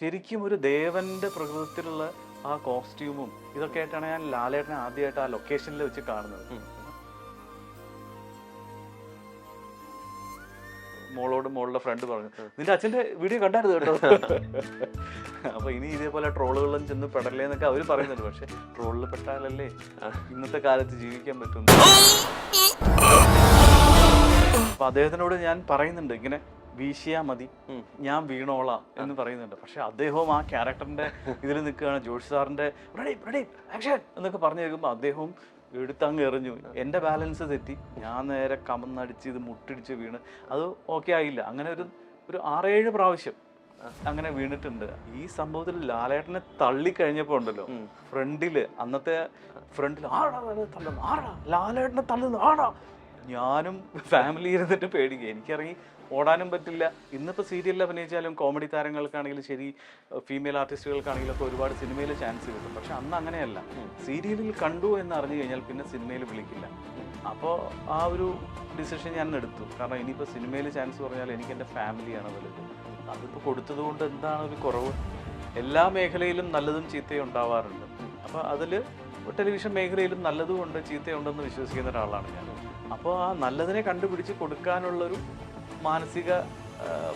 ശരിക്കും ഒരു ദേവന്റെ പ്രകൃതത്തിലുള്ള ആ കോസ്റ്റ്യൂമും ഇതൊക്കെ ആയിട്ടാണ് ഞാൻ ലാലേട്ടനെ ആദ്യമായിട്ട് ആ ലൊക്കേഷനിൽ വെച്ച് കാണുന്നത്. മോളുടെ ഫ്രണ്ട് പറഞ്ഞു, നിന്റെ അച്ഛന്റെ വീഡിയോ കണ്ടായിരുന്നു കേട്ടോ. അപ്പൊ ഇനി ഇതേപോലെ ട്രോളുകളിലും ചെന്ന് പെടല്ലേ എന്നൊക്കെ അവര് പറയുന്നുണ്ട്. പക്ഷെ ട്രോളിൽ പെട്ടാലല്ലേ ഇന്നത്തെ കാലത്ത് ജീവിക്കാൻ പറ്റുന്നു. അപ്പൊ അദ്ദേഹത്തിനോട് ഞാൻ പറയുന്നുണ്ട്, ഇങ്ങനെ വീശിയാ മതി, ഞാൻ വീണോളാം എന്ന് പറയുന്നുണ്ട്. പക്ഷെ അദ്ദേഹവും ആ ക്യാരക്ടറിന്റെ ഇതിൽ നിൽക്കുകയാണ്. ജോഷി സാറിന്റെ റെഡി ആക്ഷൻ എന്നൊക്കെ പറഞ്ഞു കേൾക്കുമ്പോൾ അദ്ദേഹവും എടുത്തങ്ങ് എറിഞ്ഞു. എൻ്റെ ബാലൻസ് തെറ്റി, ഞാൻ നേരെ കമന്നടിച്ച് ഇത് മുട്ടിടിച്ച് വീണ് അത് ഓക്കെ ആയില്ല. അങ്ങനെ ഒരു 6-7 പ്രാവശ്യം അങ്ങനെ വീണിട്ടുണ്ട്. ഈ സംഭവത്തിൽ ലാലേട്ടനെ തള്ളിക്കഴിഞ്ഞപ്പോൾ ഉണ്ടല്ലോ, അന്നത്തെ ഫ്രണ്ടിൽ ആടാ ലാലേട്ടനെ തള്ളുന്നു ആടാ, ഞാനും ഫാമിലി ഇരുന്നിട്ട് പേടിക്കുക. എനിക്കിറങ്ങി ഓടാനും പറ്റില്ല. ഇന്നിപ്പോൾ സീരിയലിൽ അഭിനയിച്ചാലും കോമഡി താരങ്ങൾക്കാണെങ്കിലും ശരി, ഫീമെയിൽ ആർട്ടിസ്റ്റുകൾക്കാണെങ്കിലും ഒക്കെ ഒരുപാട് സിനിമയിൽ ചാൻസ് കിട്ടും. പക്ഷെ അന്ന് അങ്ങനെയല്ല. സീരിയലിൽ കണ്ടു എന്ന് അറിഞ്ഞു കഴിഞ്ഞാൽ പിന്നെ സിനിമയിൽ വിളിക്കില്ല. അപ്പോൾ ആ ഒരു ഡിസിഷൻ ഞാൻ എടുത്തു. കാരണം ഇനിയിപ്പോൾ സിനിമയിൽ ചാൻസ് പറഞ്ഞാൽ എനിക്ക് എൻ്റെ ഫാമിലിയാണ് വലുത്. അതിപ്പോൾ കൊടുത്തത് കൊണ്ട് എന്താണ് ഒരു കുറവ്? എല്ലാ മേഖലയിലും നല്ലതും ചീത്തയും ഉണ്ടാവാറുണ്ട്. അപ്പോൾ അതിൽ ടെലിവിഷൻ മേഖലയിലും നല്ലതുമുണ്ട് ചീത്തയുണ്ടെന്ന് വിശ്വസിക്കുന്ന ഒരാളാണ് ഞാൻ. അപ്പോൾ ആ നല്ലതിനെ കണ്ടുപിടിച്ച് കൊടുക്കാനുള്ളൊരു മാനസിക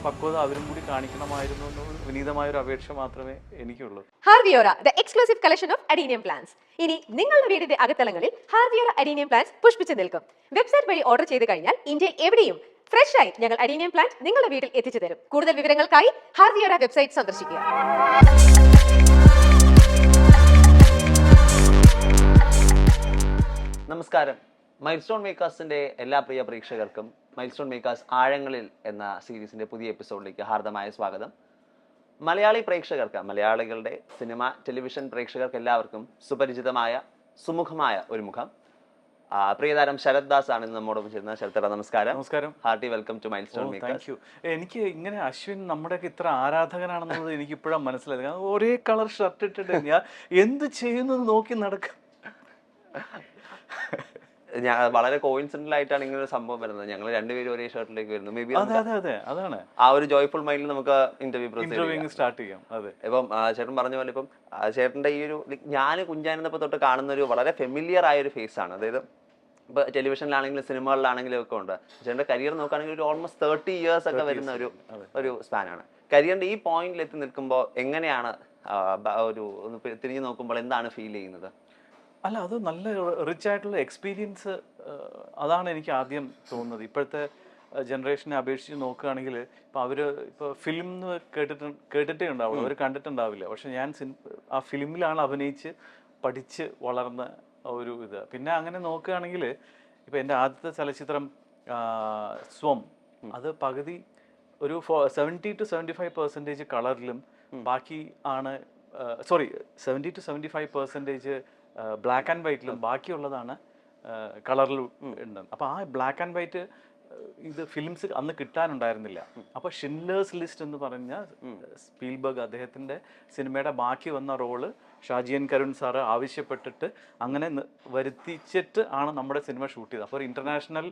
പക്വത അവരും കൂടി കാണിക്കണമായിരുന്നു എന്നുള്ള വിനീതമായൊരു അപേക്ഷ മാത്രമേ എനിക്കുള്ളൂ. ഹാർവിയോറ, the exclusive collection of adenium plants. ഇനി നിങ്ങളുടെ വീടിന്റെ അകത്തളങ്ങളിൽ ഹാർവിയോറ അഡീനിയം പ്ലാന്റ്സ് പുഷ്പിച്ചു നിൽക്കും. വെബ്സൈറ്റ് വഴി ഓർഡർ ചെയ്ത് കഴിഞ്ഞാൽ ഇന്ത്യയിൽ എവിടെയും ഫ്രഷ് ആയി ഞങ്ങൾ അഡീനിയം പ്ലാന്റ് നിങ്ങളുടെ വീട്ടിൽ എത്തിച്ചു തരും. കൂടുതൽ വിവരങ്ങൾക്കായി ഹാർവിയോറ വെബ്സൈറ്റ് സന്ദർശിക്കുക. നമസ്കാരം. മൈൽസ്റ്റോൺ മേക്കേഴ്സിന്റെ എല്ലാ പ്രിയ പ്രേക്ഷകർക്കും മൈൽസ്റ്റോൺ മേക്കേഴ്സ് ആഴങ്ങളിൽ എന്ന സീരീസിന്റെ പുതിയ എപ്പിസോഡിലേക്ക് ഹാർദമായ സ്വാഗതം. മലയാളി പ്രേക്ഷകർക്ക്, മലയാളികളുടെ സിനിമ ടെലിവിഷൻ പ്രേക്ഷകർക്ക് എല്ലാവർക്കും സുപരിചിതമായ സുമുഖമായ ഒരു മുഖം, പ്രിയതാരം ശരത് ദാസ് ആണ് നമ്മോടൊപ്പം ചേരുന്നത്. ശരത്, നമസ്കാരം. നമസ്കാരം. Hearty welcome to Milestone Makers. എനിക്ക് ഇങ്ങനെ അശ്വിൻ നമ്മുടെയൊക്കെ ഇത്ര ആരാധകനാണെന്നുള്ളത് എനിക്ക് ഇപ്പോഴാണ് മനസ്സിലായത്. കാരണം ഒരേ കളർ ഷർട്ട് ഇട്ടിട്ട് ഞാൻ എന്ത് ചെയ്യുന്നത് നോക്കി നടക്കും. ഞാൻ വളരെ കോയിൻസിഡന്റൽ ആയിട്ടാണ് ഇങ്ങനെ ഒരു സംഭവം വരുന്നത്. ഞങ്ങൾ രണ്ടുപേരും ഒരേ ഷർട്ടിലേക്ക് വരുന്നു. മേ ബി അതാണ് ആ ഒരു ജോയ്ഫുൾ മൈൻഡിൽ നമുക്ക് ഇന്റർവ്യൂ സ്റ്റാർട്ട് ചെയ്യാം. അതെ, ഇപ്പം ചേട്ടൻ പറഞ്ഞ പോലെ ഇപ്പം ചേട്ടന്റെ ഈ ഒരു ഞാൻ കുഞ്ചാനപ്പോ തൊട്ട് കാണുന്ന ഒരു വളരെ ഫെമിലിയർ ആയ ഒരു ഫേസ് ആണ്. അതായത് ഇപ്പൊ ടെലിവിഷനിലാണെങ്കിലും സിനിമകളിലാണെങ്കിലും ഒക്കെ ഉണ്ട്. ചേട്ടന്റെ കരിയർ നോക്കുകയാണെങ്കിൽ ഒരു ഓൾമോസ്റ്റ് 30 years ഒക്കെ വരുന്ന ഒരു സ്പാനാണ്. കരിയറിന്റെ ഈ പോയിന്റിൽ എത്തി നിൽക്കുമ്പോൾ എങ്ങനെയാണ് ഒന്ന് തിരിഞ്ഞു നോക്കുമ്പോൾ എന്താണ് ഫീൽ ചെയ്യുന്നത്? അല്ല, അത് നല്ല റിച്ച് ആയിട്ടുള്ള എക്സ്പീരിയൻസ്. അതാണ് എനിക്ക് ആദ്യം തോന്നുന്നത്. ഇപ്പോഴത്തെ ജനറേഷനെ അപേക്ഷിച്ച് നോക്കുകയാണെങ്കിൽ ഇപ്പോൾ ഇപ്പോൾ ഫിലിം എന്ന് കേട്ടിട്ടേ ഉണ്ടാവുള്ളൂ, അവർ കണ്ടിട്ടുണ്ടാവില്ല. പക്ഷെ ഞാൻ ആ ഫിലിമിലാണ് അഭിനയിച്ച് പഠിച്ച് വളർന്ന ഒരു ഇത്. പിന്നെ അങ്ങനെ നോക്കുകയാണെങ്കിൽ ഇപ്പോൾ എൻ്റെ ആദ്യത്തെ ചലച്ചിത്രം സ്വം, അത് പകുതി ഒരു 70 to 75% കളറിലും ബാക്കി ആണ്, 70 to 75% ബ്ലാക്ക് ആൻഡ് വൈറ്റിലും ബാക്കിയുള്ളതാണ് കളറിലും ഉണ്ട്. അപ്പോൾ ആ ബ്ലാക്ക് ആൻഡ് വൈറ്റ് ഇത് ഫിലിംസ് അന്ന് കിട്ടാനുണ്ടായിരുന്നില്ല. അപ്പോൾ ഷിൻലേഴ്സ് ലിസ്റ്റ് എന്ന് പറഞ്ഞ സ്പീൽബർഗ് അദ്ദേഹത്തിൻ്റെ സിനിമയുടെ ബാക്കി വന്ന റോള് ഷാജിയൻ കരുൺ സാറ് ആവശ്യപ്പെട്ടിട്ട് അങ്ങനെ വരുത്തിച്ചിട്ട് ആണ് നമ്മുടെ സിനിമ ഷൂട്ട് ചെയ്തത്. അപ്പോൾ ഒരു ഇൻ്റർനാഷണൽ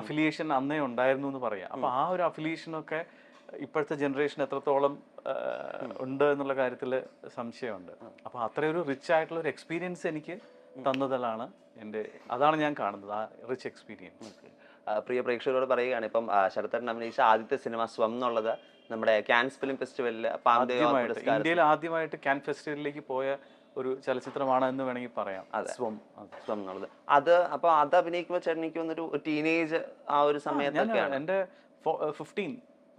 അഫിലിയേഷൻ അന്നേ ഉണ്ടായിരുന്നു എന്ന് പറയാം. അപ്പോൾ ആ ഒരു അഫിലിയേഷനൊക്കെ ഇപ്പോഴത്തെ ജനറേഷൻ എത്രത്തോളം ഉണ്ട് എന്നുള്ള കാര്യത്തിൽ സംശയമുണ്ട്. അപ്പോൾ അത്രയൊരു റിച്ച് ആയിട്ടുള്ള ഒരു എക്സ്പീരിയൻസ് എനിക്ക് തന്നതാണ് അതാണ് ഞാൻ കാണുന്നത്, ആ റിച്ച് എക്സ്പീരിയൻസ്. പ്രിയ പ്രേക്ഷകരോട് പറയുകയാണ്, ഇപ്പം ശരത്തേട്ടൻ അഭിനയിച്ച ആദ്യത്തെ സിനിമ സ്വം എന്നുള്ളത് നമ്മുടെ കാൻസ് ഫിലിം ഫെസ്റ്റിവലിൽ ഇന്ത്യയിൽ ആദ്യമായിട്ട് കാൻ ഫെസ്റ്റിവലിലേക്ക് പോയ ഒരു ചലച്ചിത്രമാണ് എന്ന് വേണമെങ്കിൽ പറയാം. സ്വം എന്നുള്ളത് അപ്പോൾ അത് അഭിനയിക്കുമ്പോൾ ചേട്ടനിക്ക് വന്നൊരു ടീനേജ് ആ ഒരു സമയത്തൊക്കെയാണ്. എൻ്റെ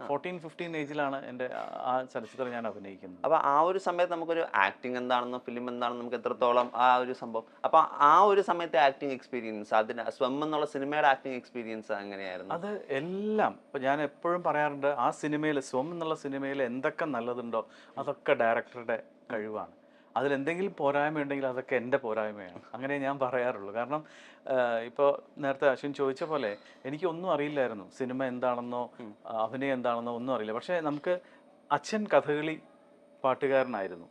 14-15 ഏജിലാണ് എൻ്റെ ആ ചലച്ചിത്രം ഞാൻ അഭിനയിക്കുന്നത്. അപ്പൊ ആ ഒരു സമയത്ത് നമുക്കൊരു ആക്ടിങ് എന്താണെന്നോ ഫിലിം എന്താണെന്നോ നമുക്ക് എത്രത്തോളം ആ ഒരു സംഭവം, അപ്പൊ ആ ഒരു സമയത്തെ ആക്ടിങ് എക്സ്പീരിയൻസ്, അതിന് സ്വം എന്നുള്ള സിനിമയുടെ ആക്ടിങ് എക്സ്പീരിയൻസ് എങ്ങനെയായിരുന്നു? അത് എല്ലാം ഇപ്പൊ ഞാൻ എപ്പോഴും പറയാറുണ്ട്, ആ സിനിമയിൽ സ്വം എന്നുള്ള സിനിമയിൽ എന്തൊക്കെ നല്ലതുണ്ടോ അതൊക്കെ ഡയറക്ടറുടെ കഴിവാണ്. അതിലെന്തെങ്കിലും പോരായ്മ ഉണ്ടെങ്കിൽ അതൊക്കെ എൻ്റെ പോരായ്മയാണ്, അങ്ങനെ ഞാൻ പറയാറുള്ളൂ. കാരണം ഇപ്പോൾ നേരത്തെ അശ്വിൻ ചോദിച്ച പോലെ എനിക്കൊന്നും അറിയില്ലായിരുന്നു, സിനിമ എന്താണെന്നോ അഭിനയം എന്താണെന്നോ ഒന്നും അറിയില്ല. പക്ഷേ നമുക്ക് അച്ഛൻ കഥകളി പാട്ടുകാരനായിരുന്നു.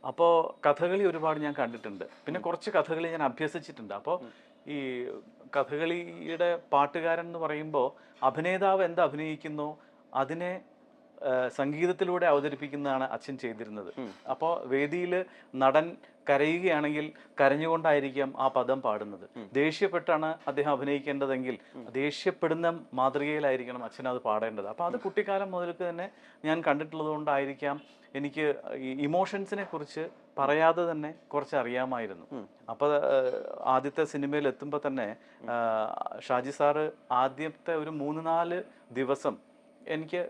അപ്പോൾ കഥകളി ഒരുപാട് ഞാൻ കണ്ടിട്ടുണ്ട്. പിന്നെ കുറച്ച് കഥകളി ഞാൻ അഭ്യസിച്ചിട്ടുണ്ട്. അപ്പോൾ ഈ കഥകളിയുടെ പാട്ടുകാരൻ എന്ന് പറയുമ്പോൾ അഭിനേതാവ് എന്ത് അഭിനയിക്കുന്നോ അതിനെ സംഗീതത്തിലൂടെ അവതരിപ്പിക്കുന്നതാണ് അച്ഛൻ ചെയ്തിരുന്നത്. അപ്പോൾ വേദിയിൽ നടൻ കരയുകയാണെങ്കിൽ കരഞ്ഞുകൊണ്ടായിരിക്കാം ആ പദം പാടുന്നത്. ദേഷ്യപ്പെട്ടാണ് അദ്ദേഹം അഭിനയിക്കേണ്ടതെങ്കിൽ ദേഷ്യപ്പെടുന്ന മാതൃകയിലായിരിക്കണം അച്ഛൻ അത് പാടേണ്ടത്. അപ്പോൾ അത് കുട്ടിക്കാലം മുതൽക്ക് തന്നെ ഞാൻ കണ്ടിട്ടുള്ളത് കൊണ്ടായിരിക്കാം എനിക്ക് ഈ ഇമോഷൻസിനെ കുറിച്ച് പറയാതെ തന്നെ കുറച്ച് അറിയാമായിരുന്നു. അപ്പോൾ ആദ്യത്തെ സിനിമയിൽ എത്തുമ്പോൾ തന്നെ ഷാജി സാറ് ആദ്യത്തെ ഒരു 3-4 ദിവസം എനിക്ക്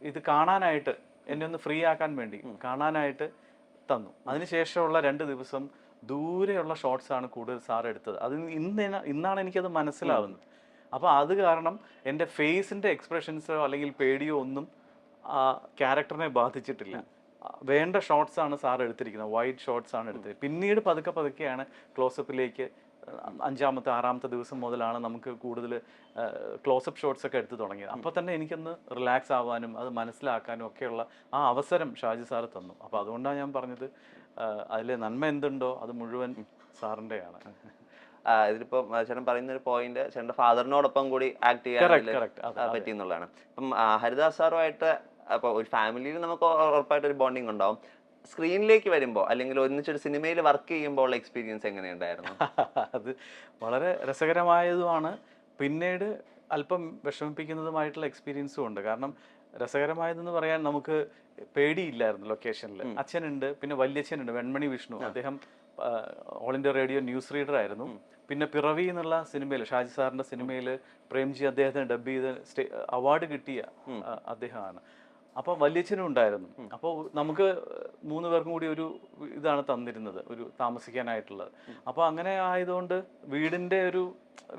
ഇത് കാണാനായിട്ട്, എന്നെ ഒന്ന് ഫ്രീ ആക്കാൻ വേണ്ടി കാണാനായിട്ട് തന്നു. അതിനുശേഷമുള്ള 2 ദിവസം ദൂരെയുള്ള ഷോട്ട്സ് ആണ് കൂടുതൽ സാർ എടുത്തത്. അത് ഇന്നാണ് എനിക്കത് മനസ്സിലാവുന്നത്. അപ്പോൾ അത് കാരണം എൻ്റെ ഫേസിൻ്റെ എക്സ്പ്രഷൻസോ അല്ലെങ്കിൽ പേടിയോ ഒന്നും ആ ക്യാരക്ടറിനെ ബാധിച്ചിട്ടില്ല. വേണ്ട ഷോട്ട്സ് ആണ് സാർ എടുത്തിരിക്കുന്നത്, വൈഡ് ഷോട്ട്സ് ആണ് എടുത്തത്. പിന്നീട് പതുക്കെയാണ് ക്ലോസപ്പിലേക്ക് 5-ാമത്തെ 6-ാമത്തെ ദിവസം മുതലാണ് നമുക്ക് കൂടുതൽ ക്ലോസപ്പ് ഷോട്ട്സ് ഒക്കെ എടുത്ത് തുടങ്ങിയത്. അപ്പോൾ തന്നെ എനിക്കൊന്ന് റിലാക്സ് ആവാനും അത് മനസ്സിലാക്കാനും ഒക്കെയുള്ള ആ അവസരം ഷാജി സാറ് തന്നു. അപ്പോൾ അതുകൊണ്ടാണ് ഞാൻ പറഞ്ഞത് അതിൽ നന്മ എന്തുണ്ടോ അത് മുഴുവൻ സാറിൻ്റെയാണ്. ഇതിലിപ്പോ ചേട്ടൻ പറയുന്ന ഒരു പോയിന്റ് ചേട്ടൻ്റെ ഫാദറിനോടൊപ്പം കൂടി ആക്ട് ചെയ്യാൻ പറ്റി എന്നുള്ളതാണ്. ഇപ്പം ഹരിദാസ് സാറുമായിട്ട് അപ്പോൾ ഒരു ഫാമിലിയിൽ നമുക്ക് ഉറപ്പായിട്ട് ഒരു ബോണ്ടിങ് ഉണ്ടാവും. സ്ക്രീനിലേക്ക് വരുമ്പോൾ അല്ലെങ്കിൽ ഒന്നിച്ചൊരു സിനിമയിൽ വർക്ക് ചെയ്യുമ്പോൾ എക്സ്പീരിയൻസ് എങ്ങനെയുണ്ടായിരുന്നു? അത് വളരെ രസകരമായതുമാണ്, പിന്നീട് അല്പം വിഷമിപ്പിക്കുന്നതുമായിട്ടുള്ള എക്സ്പീരിയൻസും ഉണ്ട്. കാരണം രസകരമായതെന്ന് പറയാൻ നമുക്ക് പേടിയില്ലായിരുന്നു. ലൊക്കേഷനിൽ അച്ഛനുണ്ട്, പിന്നെ വല്യച്ഛനുണ്ട്, വെൺമണി വിഷ്ണു. അദ്ദേഹം all India radio news reader ആയിരുന്നു. പിന്നെ പിറവി എന്നുള്ള സിനിമയിൽ, ഷാജി സാറിൻ്റെ സിനിമയിൽ പ്രേംജി അദ്ദേഹത്തിന് ഡബ് ചെയ്ത് അവാർഡ് കിട്ടിയ അദ്ദേഹമാണ്. അപ്പോൾ വല്യച്ഛനും ഉണ്ടായിരുന്നു. അപ്പോൾ നമുക്ക് 3 പേർക്കും കൂടി ഒരു ഇതാണ് തന്നിരുന്നത്, ഒരു താമസിക്കാനായിട്ടുള്ളത്. അപ്പോൾ അങ്ങനെ ആയതുകൊണ്ട്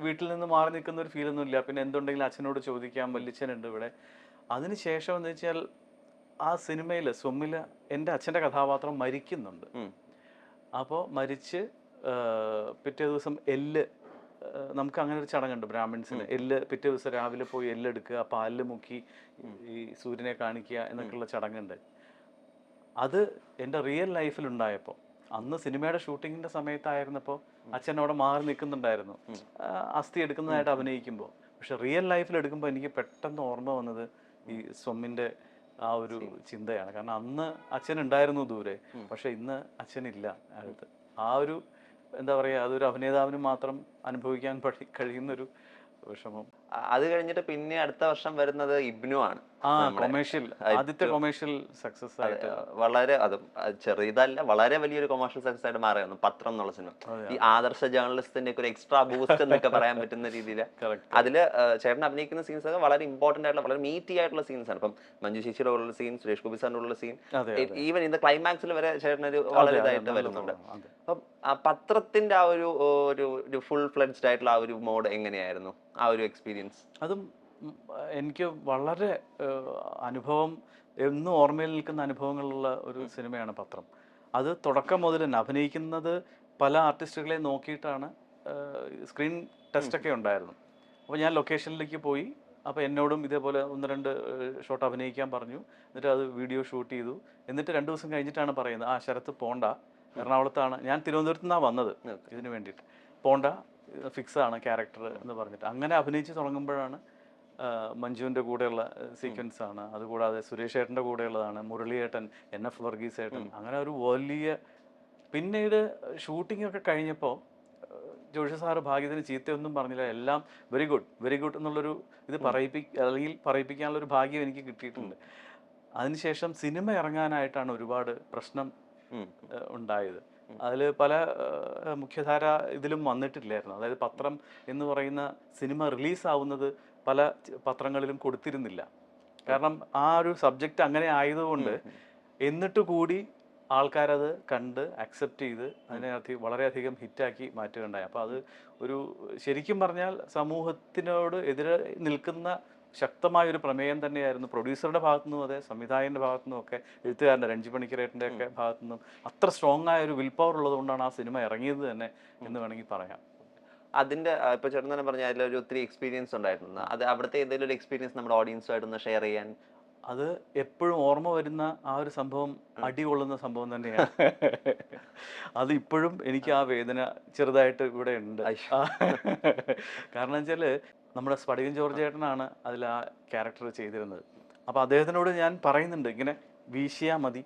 വീട്ടിൽ നിന്ന് മാറി നിൽക്കുന്ന ഒരു ഫീലൊന്നും ഇല്ല. പിന്നെ എന്തുണ്ടെങ്കിലും അച്ഛനോട് ചോദിക്കാം, വല്യച്ഛനുണ്ട് ഇവിടെ. അതിനുശേഷം എന്ന് വെച്ചാൽ ആ സിനിമയിൽ സ്വമ്മിൽ എൻ്റെ അച്ഛൻ്റെ കഥാപാത്രം മരിക്കുന്നുണ്ട്. അപ്പോൾ മരിച്ച് പിറ്റേ ദിവസം നമുക്ക് അങ്ങനെ ഒരു ചടങ്ങുണ്ട് ബ്രാഹ്മിൺസിന്. പിറ്റേ ദിവസം രാവിലെ പോയി എല്ലെടുക്കുക, പാലിൽ മുക്കി ഈ സൂര്യനെ കാണിക്കുക എന്നൊക്കെയുള്ള ചടങ്ങുണ്ട്. അത് എൻ്റെ റിയൽ ലൈഫിൽ ഉണ്ടായപ്പോൾ, അന്ന് സിനിമയുടെ ഷൂട്ടിങ്ങിൻ്റെ സമയത്തായിരുന്നപ്പോൾ അച്ഛൻ അവിടെ മാറി നിൽക്കുന്നുണ്ടായിരുന്നു അസ്ഥി എടുക്കുന്നതായിട്ട് അഭിനയിക്കുമ്പോൾ. പക്ഷെ റിയൽ ലൈഫിൽ എടുക്കുമ്പോൾ എനിക്ക് പെട്ടെന്ന് ഓർമ്മ വന്നത് ഈ സ്വമ്മിൻ്റെ ആ ഒരു ചിന്തയാണ്. കാരണം അന്ന് അച്ഛൻ ഉണ്ടായിരുന്നു ദൂരെ, പക്ഷെ ഇന്ന് അച്ഛനില്ല അടുത്ത്. ആ ഒരു എന്താ പറയുക, അതൊരു അഭിനേതാവിന് മാത്രം അനുഭവിക്കാൻ കഴിയുന്നൊരു വിഷമം. അത് കഴിഞ്ഞിട്ട് പിന്നെ അടുത്ത വർഷം വരുന്നത് ഇബ്നു ആണ്. കൊമേഴ്ഷ്യൽ, ആദ്യത്തെ കൊമേഴ്ഷ്യൽ സക്സസ് ആയിട്ട്, വളരെ അതും ചെറിയതല്ല, വളരെ വലിയൊരു കൊമേഴ്ഷ്യൽ സക്സസ് ആയിട്ട് മാറിയാണ് പത്രം എന്നുള്ള സിനിമ. ഈ ആദർശ ജേർണലിസ്റ്റിന്റെ ഒക്കെ ഒരു എക്സ്ട്രാ ബൂസ്റ്റ് എന്നൊക്കെ പറയാൻ പറ്റുന്ന രീതിയിൽ അതില് ചേട്ടൻ അഭിനയിക്കുന്ന സീൻസ് ഒക്കെ വളരെ ഇമ്പോർട്ടന്റ് ആയിട്ടുള്ള, വളരെ മീറ്റി ആയിട്ടുള്ള സീൻസ് ആണ്. ഇപ്പം മഞ്ജു ചേച്ചിയുടെ ഉള്ള സീൻ, സുരേഷ് ഗോപി സാറിന്റെ ഉള്ള സീൻ, ഈവൻ ഇന്ന് ക്ലൈമാക്സിൽ വരെ ചേട്ടനൊരു വളരെ ഇതായിട്ട് വരുന്നുണ്ട്. അപ്പം പത്രത്തിന്റെ ആ ഒരു ഫുൾ ഫ്ലെഡ്ജ്ഡ് ആയിട്ടുള്ള ആ ഒരു മോഡ് എങ്ങനെയായിരുന്നു, ആ ഒരു എക്സ്പീരിയൻസ്? അതും എനിക്ക് വളരെ അനുഭവം, എന്നും ഓർമ്മയിൽ നിൽക്കുന്ന അനുഭവങ്ങളുള്ള ഒരു സിനിമയാണ് പത്രം. അത് തുടക്കം മുതൽ തന്നെ അഭിനയിക്കുന്നത് പല ആർട്ടിസ്റ്റുകളെ നോക്കിയിട്ടാണ്. സ്ക്രീൻ ടെസ്റ്റൊക്കെ ഉണ്ടായിരുന്നു. അപ്പോൾ ഞാൻ ലൊക്കേഷനിലേക്ക് പോയി. അപ്പോൾ എന്നോടും ഇതേപോലെ 1-2 ഷോട്ട് അഭിനയിക്കാൻ പറഞ്ഞു. എന്നിട്ട് അത് വീഡിയോ ഷൂട്ട് ചെയ്തു. എന്നിട്ട് 2 ദിവസം കഴിഞ്ഞിട്ടാണ് പറയുന്നത്, ശരത്ത് പോണ്ട, എറണാകുളത്താണ്, ഞാൻ തിരുവനന്തപുരത്ത് നിന്നാണ് വന്നത് ഇതിന് വേണ്ടിയിട്ട്, പോണ്ട, ഫിക്സാണ് ക്യാരക്ടർ എന്ന് പറഞ്ഞിട്ട്. അങ്ങനെ അഭിനയിച്ച് തുടങ്ങുമ്പോഴാണ് മഞ്ജുവിൻ്റെ കൂടെയുള്ള സീക്വൻസ് ആണ്. അതുകൂടാതെ സുരേഷ് ഏട്ടൻ്റെ കൂടെയുള്ളതാണ്, മുരളിയേട്ടൻ, NF വർഗീസ് ഏട്ടൻ, അങ്ങനെ ഒരു വലിയ. പിന്നീട് ഷൂട്ടിംഗ് ഒക്കെ കഴിഞ്ഞപ്പോൾ ജോഷി സാറ് ഭാഗ്യത്തിന് ചീത്തയൊന്നും പറഞ്ഞില്ല, എല്ലാം വെരി ഗുഡ് എന്നുള്ളൊരു ഇത് അല്ലെങ്കിൽ പറയിപ്പിക്കാനുള്ളൊരു ഭാഗ്യം എനിക്ക് കിട്ടിയിട്ടുണ്ട്. അതിനുശേഷം സിനിമ ഇറങ്ങാനായിട്ടാണ് ഒരുപാട് പ്രശ്നം ഉണ്ടായത്. അതിൽ പല മുഖ്യധാര ഇതിലും വന്നിട്ടില്ലായിരുന്നു. അതായത് പത്രം എന്ന് പറയുന്ന സിനിമ റിലീസാവുന്നത് പല പത്രങ്ങളിലും കൊടുത്തിരുന്നില്ല. കാരണം ആ ഒരു സബ്ജക്റ്റ് അങ്ങനെ ആയതുകൊണ്ട്. എന്നിട്ട് കൂടി ആൾക്കാരത് കണ്ട് അക്സെപ്റ്റ് ചെയ്ത് അതിനെ വളരെയധികം ഹിറ്റാക്കി മാറ്റുകയുണ്ടായി. അപ്പോൾ അത് ശരിക്കും പറഞ്ഞാൽ സമൂഹത്തിനോട് എതിരെ നിൽക്കുന്ന ശക്തമായൊരു പ്രമേയം തന്നെയായിരുന്നു. പ്രൊഡ്യൂസറുടെ ഭാഗത്തുനിന്നും അതെ, സംവിധായകൻ്റെ ഭാഗത്തുനിന്നും ഒക്കെ, എഴുത്തുകാരൻ്റെ രഞ്ജി പണിക്കരേട്ടൻ്റെ ഒക്കെ ഭാഗത്തുനിന്നും അത്ര സ്ട്രോങ് ആയ ഒരു വിൽ പവർ ഉള്ളതുകൊണ്ടാണ് ആ സിനിമ ഇറങ്ങിയത് തന്നെ എന്ന് വേണമെങ്കിൽ പറയാം. അതിന്റെ ഇപ്പൊ ചേട്ടൻ തന്നെ പറഞ്ഞ അതിലൊരു ഒത്തിരി എക്സ്പീരിയൻസ് ഉണ്ടായിരുന്നു. അത് അവിടുത്തെ ഏതെങ്കിലും ഒരു എക്സ്പീരിയൻസ് നമ്മുടെ ഓഡിയൻസുമായിട്ടൊന്ന് ഷെയർ ചെയ്യാൻ? അത് എപ്പോഴും ഓർമ്മ വരുന്ന ആ ഒരു സംഭവം അടി കൊള്ളുന്ന സംഭവം തന്നെയാണ്. അത് ഇപ്പോഴും എനിക്ക് ആ വേദന ചെറുതായിട്ട് ഇവിടെ ഉണ്ട്. കാരണം വെച്ചാൽ നമ്മുടെ സ്ഫടികൻ ജോർജ് ചേട്ടനാണ് അതിൽ ആ ക്യാരക്ടർ ചെയ്തിരുന്നത്. അപ്പൊ അദ്ദേഹത്തിനോട് ഞാൻ പറയുന്നുണ്ട് ഇങ്ങനെ വീശിയാ മതി,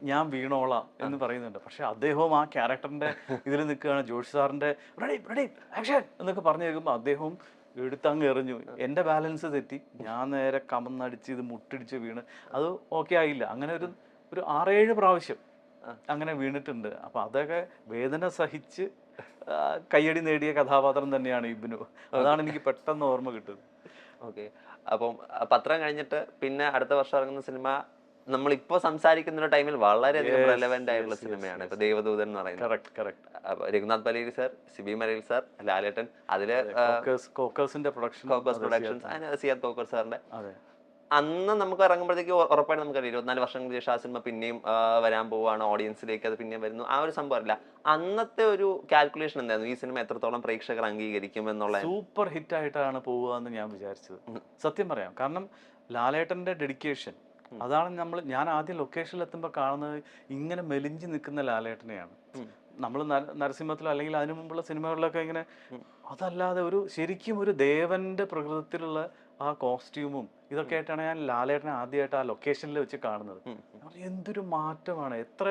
ഞാൻ വീണോളാം എന്ന് പറയുന്നുണ്ട്. പക്ഷെ അദ്ദേഹവും ആ ക്യാരക്ടറിന്റെ ഇതിൽ നിൽക്കുകയാണ്. ജോഷി സാറിന്റെ റെഡി റെഡി ആക്ഷൻ എന്നൊക്കെ പറഞ്ഞു കേൾക്കുമ്പോൾ അദ്ദേഹവും എടുത്തങ്ങ് എറിഞ്ഞു. എൻ്റെ ബാലൻസ് തെറ്റി, ഞാൻ നേരെ കമന്നടിച്ച് ഇത് മുട്ടിടിച്ച് വീണ് അത് ഓക്കെ ആയില്ല. അങ്ങനെ ഒരു 6-7 പ്രാവശ്യം അങ്ങനെ വീണിട്ടുണ്ട്. അപ്പൊ അതൊക്കെ വേദന സഹിച്ച് കയ്യടി നേടിയ കഥാപാത്രം തന്നെയാണ് ഇബ്നു. അതാണ് എനിക്ക് പെട്ടെന്ന് ഓർമ്മ കിട്ടുന്നത്. ഓക്കെ. അപ്പം പത്രം കഴിഞ്ഞിട്ട് പിന്നെ അടുത്ത വർഷം ഇറങ്ങുന്ന സിനിമ നമ്മളിപ്പോ സംസാരിക്കുന്ന ടൈമിൽ വളരെയധികം റെലവെന്റ് ആയിട്ടുള്ള സിനിമയാണ് ഇപ്പൊ ദേവദൂതൻ എന്ന് പറയുന്നത്. രഘുനാഥ് പലേരി സാർ, സിബി മലയിൽ സാർ, ലാലേട്ടൻ, അതില് കോക്കേഴ്സിന്റെ പ്രൊഡക്ഷൻ, സിയാദ് കോക്കർ സാറിന്റെ. അന്ന് നമുക്ക് ഇറങ്ങുമ്പോഴത്തേക്ക് ഉറപ്പായിട്ട് നമുക്കറിയാം 24 വർഷങ്ങൾക്ക് ശേഷം ആ സിനിമ പിന്നെയും വരാൻ പോവാണ്, ഓഡിയൻസിലേക്ക് അത് പിന്നെയും വരുന്നു, ആ ഒരു സംഭവം അല്ല. അന്നത്തെ ഒരു കാൽക്കുലേഷൻ എന്തായിരുന്നു, ഈ സിനിമ എത്രത്തോളം പ്രേക്ഷകർ അംഗീകരിക്കും എന്നുള്ള? സൂപ്പർ ഹിറ്റ് ആയിട്ടാണ് പോവുകയെന്ന് ഞാൻ വിചാരിച്ചത്, സത്യം പറയാം. കാരണം ലാലേട്ടന്റെ ഡെഡിക്കേഷൻ അതാണ്. ഞാൻ ആദ്യം ലൊക്കേഷനിൽ എത്തുമ്പോൾ കാണുന്നത് ഇങ്ങനെ മെലിഞ്ഞു നിൽക്കുന്ന ലാലേട്ടനെയാണ്. നമ്മൾ നരസിംഹത്തിലോ അല്ലെങ്കിൽ അതിനു മുമ്പുള്ള സിനിമകളിലൊക്കെ ഇങ്ങനെ, അതല്ലാതെ ശരിക്കും ഒരു ദേവന്റെ പ്രകൃതത്തിലുള്ള ആ കോസ്റ്റ്യൂമും ഇതൊക്കെ ആയിട്ടാണ് ഞാൻ ലാലേട്ടനെ ആദ്യമായിട്ട് ആ ലൊക്കേഷനിൽ വെച്ച് കാണുന്നത്. എന്തൊരു മാറ്റമാണ്, എത്ര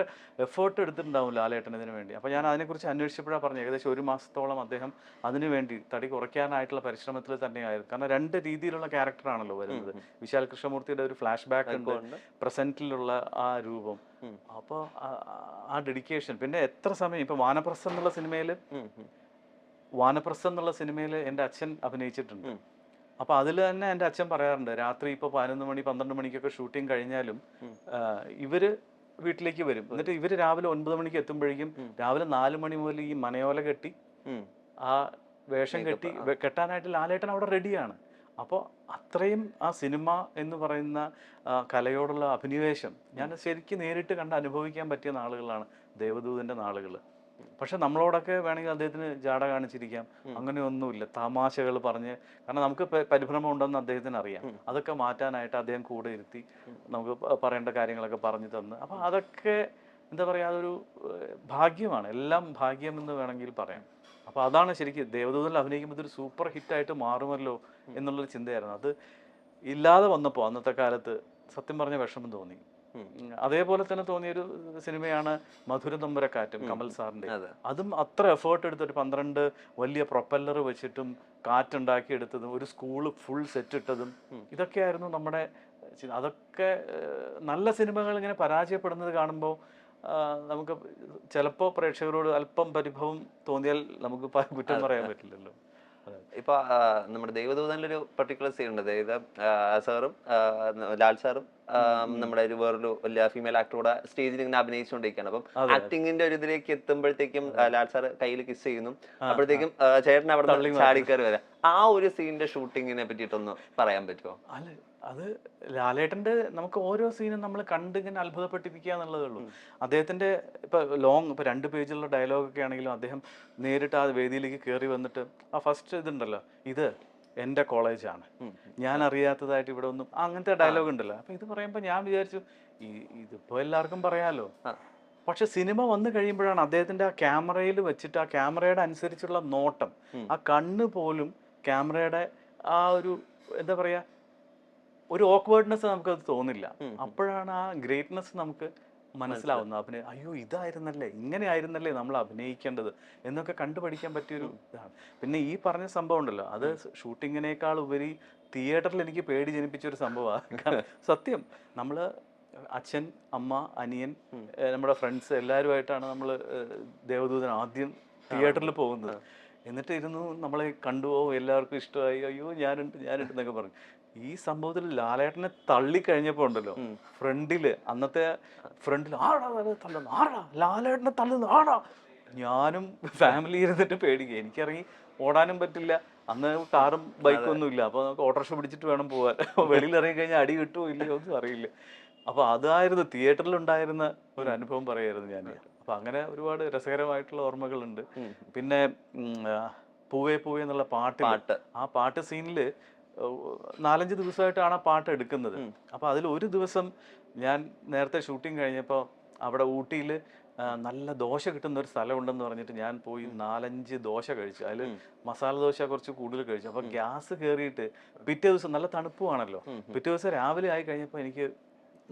എഫേർട്ട് എടുത്തിട്ടുണ്ടാവും ലാലേട്ടൻ ഇതിനു വേണ്ടി. അപ്പോൾ ഞാൻ അതിനെക്കുറിച്ച് അന്വേഷിച്ചപ്പോഴാണ് പറഞ്ഞു, ഏകദേശം 1 മാസത്തോളം അദ്ദേഹം അതിനു വേണ്ടി തടി കുറയ്ക്കാനായിട്ടുള്ള പരിശ്രമത്തിൽ തന്നെയായിരുന്നു. കാരണം 2 രീതിയിലുള്ള ക്യാരക്ടറാണല്ലോ വരുന്നത്. വിശാൽ കൃഷ്ണമൂർത്തിയുടെ ഒരു ഫ്ലാഷ് ബാക്ക് ഉണ്ട്, പ്രസന്റിലുള്ള ആ രൂപം. അപ്പോൾ ആ ഡെഡിക്കേഷൻ, പിന്നെ എത്ര സമയം. ഇപ്പൊ വാനപ്രസ്ഥം എന്നുള്ള സിനിമയിൽ എൻ്റെ അച്ഛൻ അഭിനയിച്ചിട്ടുണ്ട്. അപ്പൊ അതിൽ തന്നെ എൻ്റെ അച്ഛൻ പറയാറുണ്ട്, രാത്രി ഇപ്പൊ 11 മണി 12 മണിക്കൊക്കെ ഷൂട്ടിംഗ് കഴിഞ്ഞാലും ഇവര് വീട്ടിലേക്ക് വരും. എന്നിട്ട് ഇവര് രാവിലെ 9 മണിക്ക് എത്തുമ്പോഴേക്കും രാവിലെ 4 മണി മുതൽ ഈ മനയോല കെട്ടി ആ വേഷം കെട്ടാനായിട്ട് ലാലേട്ടൻ അവിടെ റെഡിയാണ്. അപ്പോൾ അത്രയും ആ സിനിമ എന്ന് പറയുന്ന കലയോടുള്ള അഭിനിവേശം ഞാൻ ശരിക്കും നേരിട്ട് കണ്ട് അനുഭവിക്കാൻ പറ്റിയ നാളുകളാണ് ദേവദൂതന്റെ നാളുകൾ. പക്ഷെ നമ്മളോടൊക്കെ വേണമെങ്കിൽ അദ്ദേഹത്തിന് ജാട കാണിച്ചിരിക്കാം, അങ്ങനെയൊന്നുമില്ല. തമാശകൾ പറഞ്ഞ്, കാരണം നമുക്ക് പരിഭ്രമം ഉണ്ടെന്ന് അദ്ദേഹത്തിന് അറിയാം. അതൊക്കെ മാറ്റാനായിട്ട് അദ്ദേഹം കൂടെ ഇരുത്തി നമുക്ക് പറയേണ്ട കാര്യങ്ങളൊക്കെ പറഞ്ഞു തന്ന്. അപ്പം അതൊക്കെ എന്താ പറയുക, അതൊരു ഭാഗ്യമാണ്, എല്ലാം ഭാഗ്യം എന്ന് വേണമെങ്കിൽ പറയാം. അപ്പോൾ അതാണ് ശരിക്കും ദേവദൂതനിൽ അഭിനയിക്കുമ്പോൾ ഇതൊരു സൂപ്പർ ഹിറ്റായിട്ട് മാറുമല്ലോ എന്നുള്ളൊരു ചിന്തയായിരുന്നു. അത് ഇല്ലാതെ വന്നപ്പോൾ അന്നത്തെ കാലത്ത് സത്യം പറഞ്ഞ വിഷമം തോന്നി. അതേപോലെ തന്നെ തോന്നിയൊരു സിനിമയാണ് മധുര നൊമ്പരക്കാറ്റും, കമൽ സാറിന്റെ. അതും അത്ര എഫേർട്ട് എടുത്തിട്ട് 12 വലിയ പ്രൊപ്പല്ലർ വെച്ചിട്ടും കാറ്റുണ്ടാക്കി എടുത്തതും ഒരു സ്കൂള് ഫുൾ സെറ്റ് ഇട്ടതും ഇതൊക്കെയായിരുന്നു നമ്മുടെ. അതൊക്കെ നല്ല സിനിമകൾ ഇങ്ങനെ പരാജയപ്പെടുന്നത് കാണുമ്പോൾ നമുക്ക് ചിലപ്പോൾ പ്രേക്ഷകരോട് അല്പം പരിഭവം തോന്നിയാൽ നമുക്ക് കുറ്റം പറയാൻ പറ്റില്ലല്ലോ. ഇപ്പൊ നമ്മുടെ ദേവദൂതനിലൊരു പർട്ടിക്കുലർ സീൻ ഉണ്ട്. അതായത് സാറും ലാൽ സാറും നമ്മുടെ വേറൊരു ഫീമെയിൽ ആക്ടറോടെ സ്റ്റേജിൽ ഇങ്ങനെ അഭിനയിച്ചുകൊണ്ടിരിക്കുകയാണ്. അപ്പം ആക്ടിങ്ങിന്റെ ഒരു ഇതിലേക്ക് എത്തുമ്പോഴത്തേക്കും ലാൽ സാർ കയ്യിൽ കിസ് ചെയ്യുന്നു. അപ്പോഴത്തേക്കും ചേട്ടൻ അവിടെ ചാടിക്കയറി വരാം. ആ ഒരു സീനിന്റെ ഷൂട്ടിങ്ങിനെ പറ്റിയിട്ടൊന്ന് പറയാൻ പറ്റുമോ? അല്ല, അത് ലാലേട്ടന്റെ നമുക്ക് ഓരോ സീനും നമ്മൾ കണ്ടിങ്ങനെ അത്ഭുതപ്പെട്ടിരിക്കുക എന്നുള്ളതേ ഉള്ളൂ. അദ്ദേഹത്തിന്റെ ഇപ്പൊ 2 പേജിലുള്ള ഡയലോഗൊക്കെ ആണെങ്കിലും അദ്ദേഹം നേരിട്ട് ആ വേദിയിലേക്ക് കയറി വന്നിട്ട് ആ ഫസ്റ്റ് ഇതുണ്ടല്ലോ, ഇത് എൻ്റെ കോളേജാണ്, ഞാൻ അറിയാത്തതായിട്ട് ഇവിടെ ഒന്നും, അങ്ങനത്തെ ഡയലോഗ് ഉണ്ടല്ലോ. അപ്പൊ ഇത് പറയുമ്പോൾ ഞാൻ വിചാരിച്ചു ഇതിപ്പോ എല്ലാവർക്കും പറയാലോ. പക്ഷെ സിനിമ വന്നു കഴിയുമ്പോഴാണ് അദ്ദേഹത്തിന്റെ ആ ക്യാമറയിൽ വെച്ചിട്ട് ആ ക്യാമറയുടെ അനുസരിച്ചുള്ള നോട്ടം, ആ കണ്ണ് പോലും ക്യാമറയുടെ ആ ഒരു എന്താ പറയാ ഒരു ഓക്വേർഡ്നെസ് നമുക്കത് തോന്നില്ല. അപ്പോഴാണ് ആ ഗ്രേറ്റ്നെസ് നമുക്ക് മനസ്സിലാവുന്നത്. അയ്യോ ഇതായിരുന്നല്ലേ, ഇങ്ങനെ ആയിരുന്നല്ലേ നമ്മൾ അഭിനയിക്കേണ്ടത് എന്നൊക്കെ കണ്ടുപഠിക്കാൻ പറ്റിയൊരു ഇതാണ്. പിന്നെ ഈ പറഞ്ഞ സംഭവം ഉണ്ടല്ലോ, അത് ഷൂട്ടിങ്ങിനേക്കാൾ ഉപരി തിയേറ്ററിൽ എനിക്ക് പേടി ജനിപ്പിച്ചൊരു സംഭവമാണ്. സത്യം, നമ്മൾ അച്ഛൻ, അമ്മ, അനിയൻ, നമ്മുടെ ഫ്രണ്ട്സ് എല്ലാവരുമായിട്ടാണ് നമ്മൾ ദേവദൂതൻ ആദ്യം തിയേറ്ററിൽ പോകുന്നത്. എന്നിട്ട് ഇരുന്നു നമ്മളെ കണ്ടുപോകും, എല്ലാവർക്കും ഇഷ്ടമായി, അയ്യോ ഞാനുണ്ട് എന്നൊക്കെ പറഞ്ഞു. ഈ സംഭവത്തിൽ ലാലേട്ടനെ തള്ളിക്കഴിഞ്ഞപ്പോൾ ഉണ്ടല്ലോ, അന്നത്തെ ഫ്രണ്ടിൽ ആടാ ലാലേട്ടനെ തള്ളുന്നു ആടാ, ഞാനും ഫാമിലി ഇരുന്നിട്ട് പേടിക്കുക. എനിക്കിറങ്ങി ഓടാനും പറ്റില്ല, അന്ന് കാറും ബൈക്കും ഒന്നും ഇല്ല. അപ്പോൾ നമുക്ക് ഓട്ടോറിക്ഷ പിടിച്ചിട്ട് വേണം പോകാൻ. വെളിയിൽ ഇറങ്ങി കഴിഞ്ഞാൽ അടി കിട്ടുമോ ഇല്ലയോ ഒന്നും അറിയില്ല. അപ്പോൾ അതായിരുന്നു തിയേറ്ററിൽ ഉണ്ടായിരുന്ന ഒരു അനുഭവം പറയായിരുന്നു ഞാൻ. അപ്പൊ അങ്ങനെ ഒരുപാട് രസകരമായിട്ടുള്ള ഓർമ്മകളുണ്ട്. പിന്നെ പൂവേ പൂവേ എന്നുള്ള പാട്ട്, ആ പാട്ട് സീനില് 4-5 ദിവസമായിട്ടാണ് ആ പാട്ട് എടുക്കുന്നത്. അപ്പൊ അതിൽ ഒരു ദിവസം ഞാൻ നേരത്തെ ഷൂട്ടിംഗ് കഴിഞ്ഞപ്പോൾ അവിടെ ഊട്ടിയിൽ നല്ല ദോശ കിട്ടുന്ന ഒരു സ്ഥലമുണ്ടെന്ന് പറഞ്ഞിട്ട് ഞാൻ പോയി 4-5 ദോശ കഴിച്ചു. അതിൽ മസാല ദോശ കുറച്ച് കൂടുതൽ കഴിച്ചു. അപ്പോൾ ഗ്യാസ് കയറിയിട്ട് പിറ്റേ ദിവസം നല്ല തണുപ്പുമാണല്ലോ, പിറ്റേ ദിവസം രാവിലെ ആയി കഴിഞ്ഞപ്പോൾ എനിക്ക്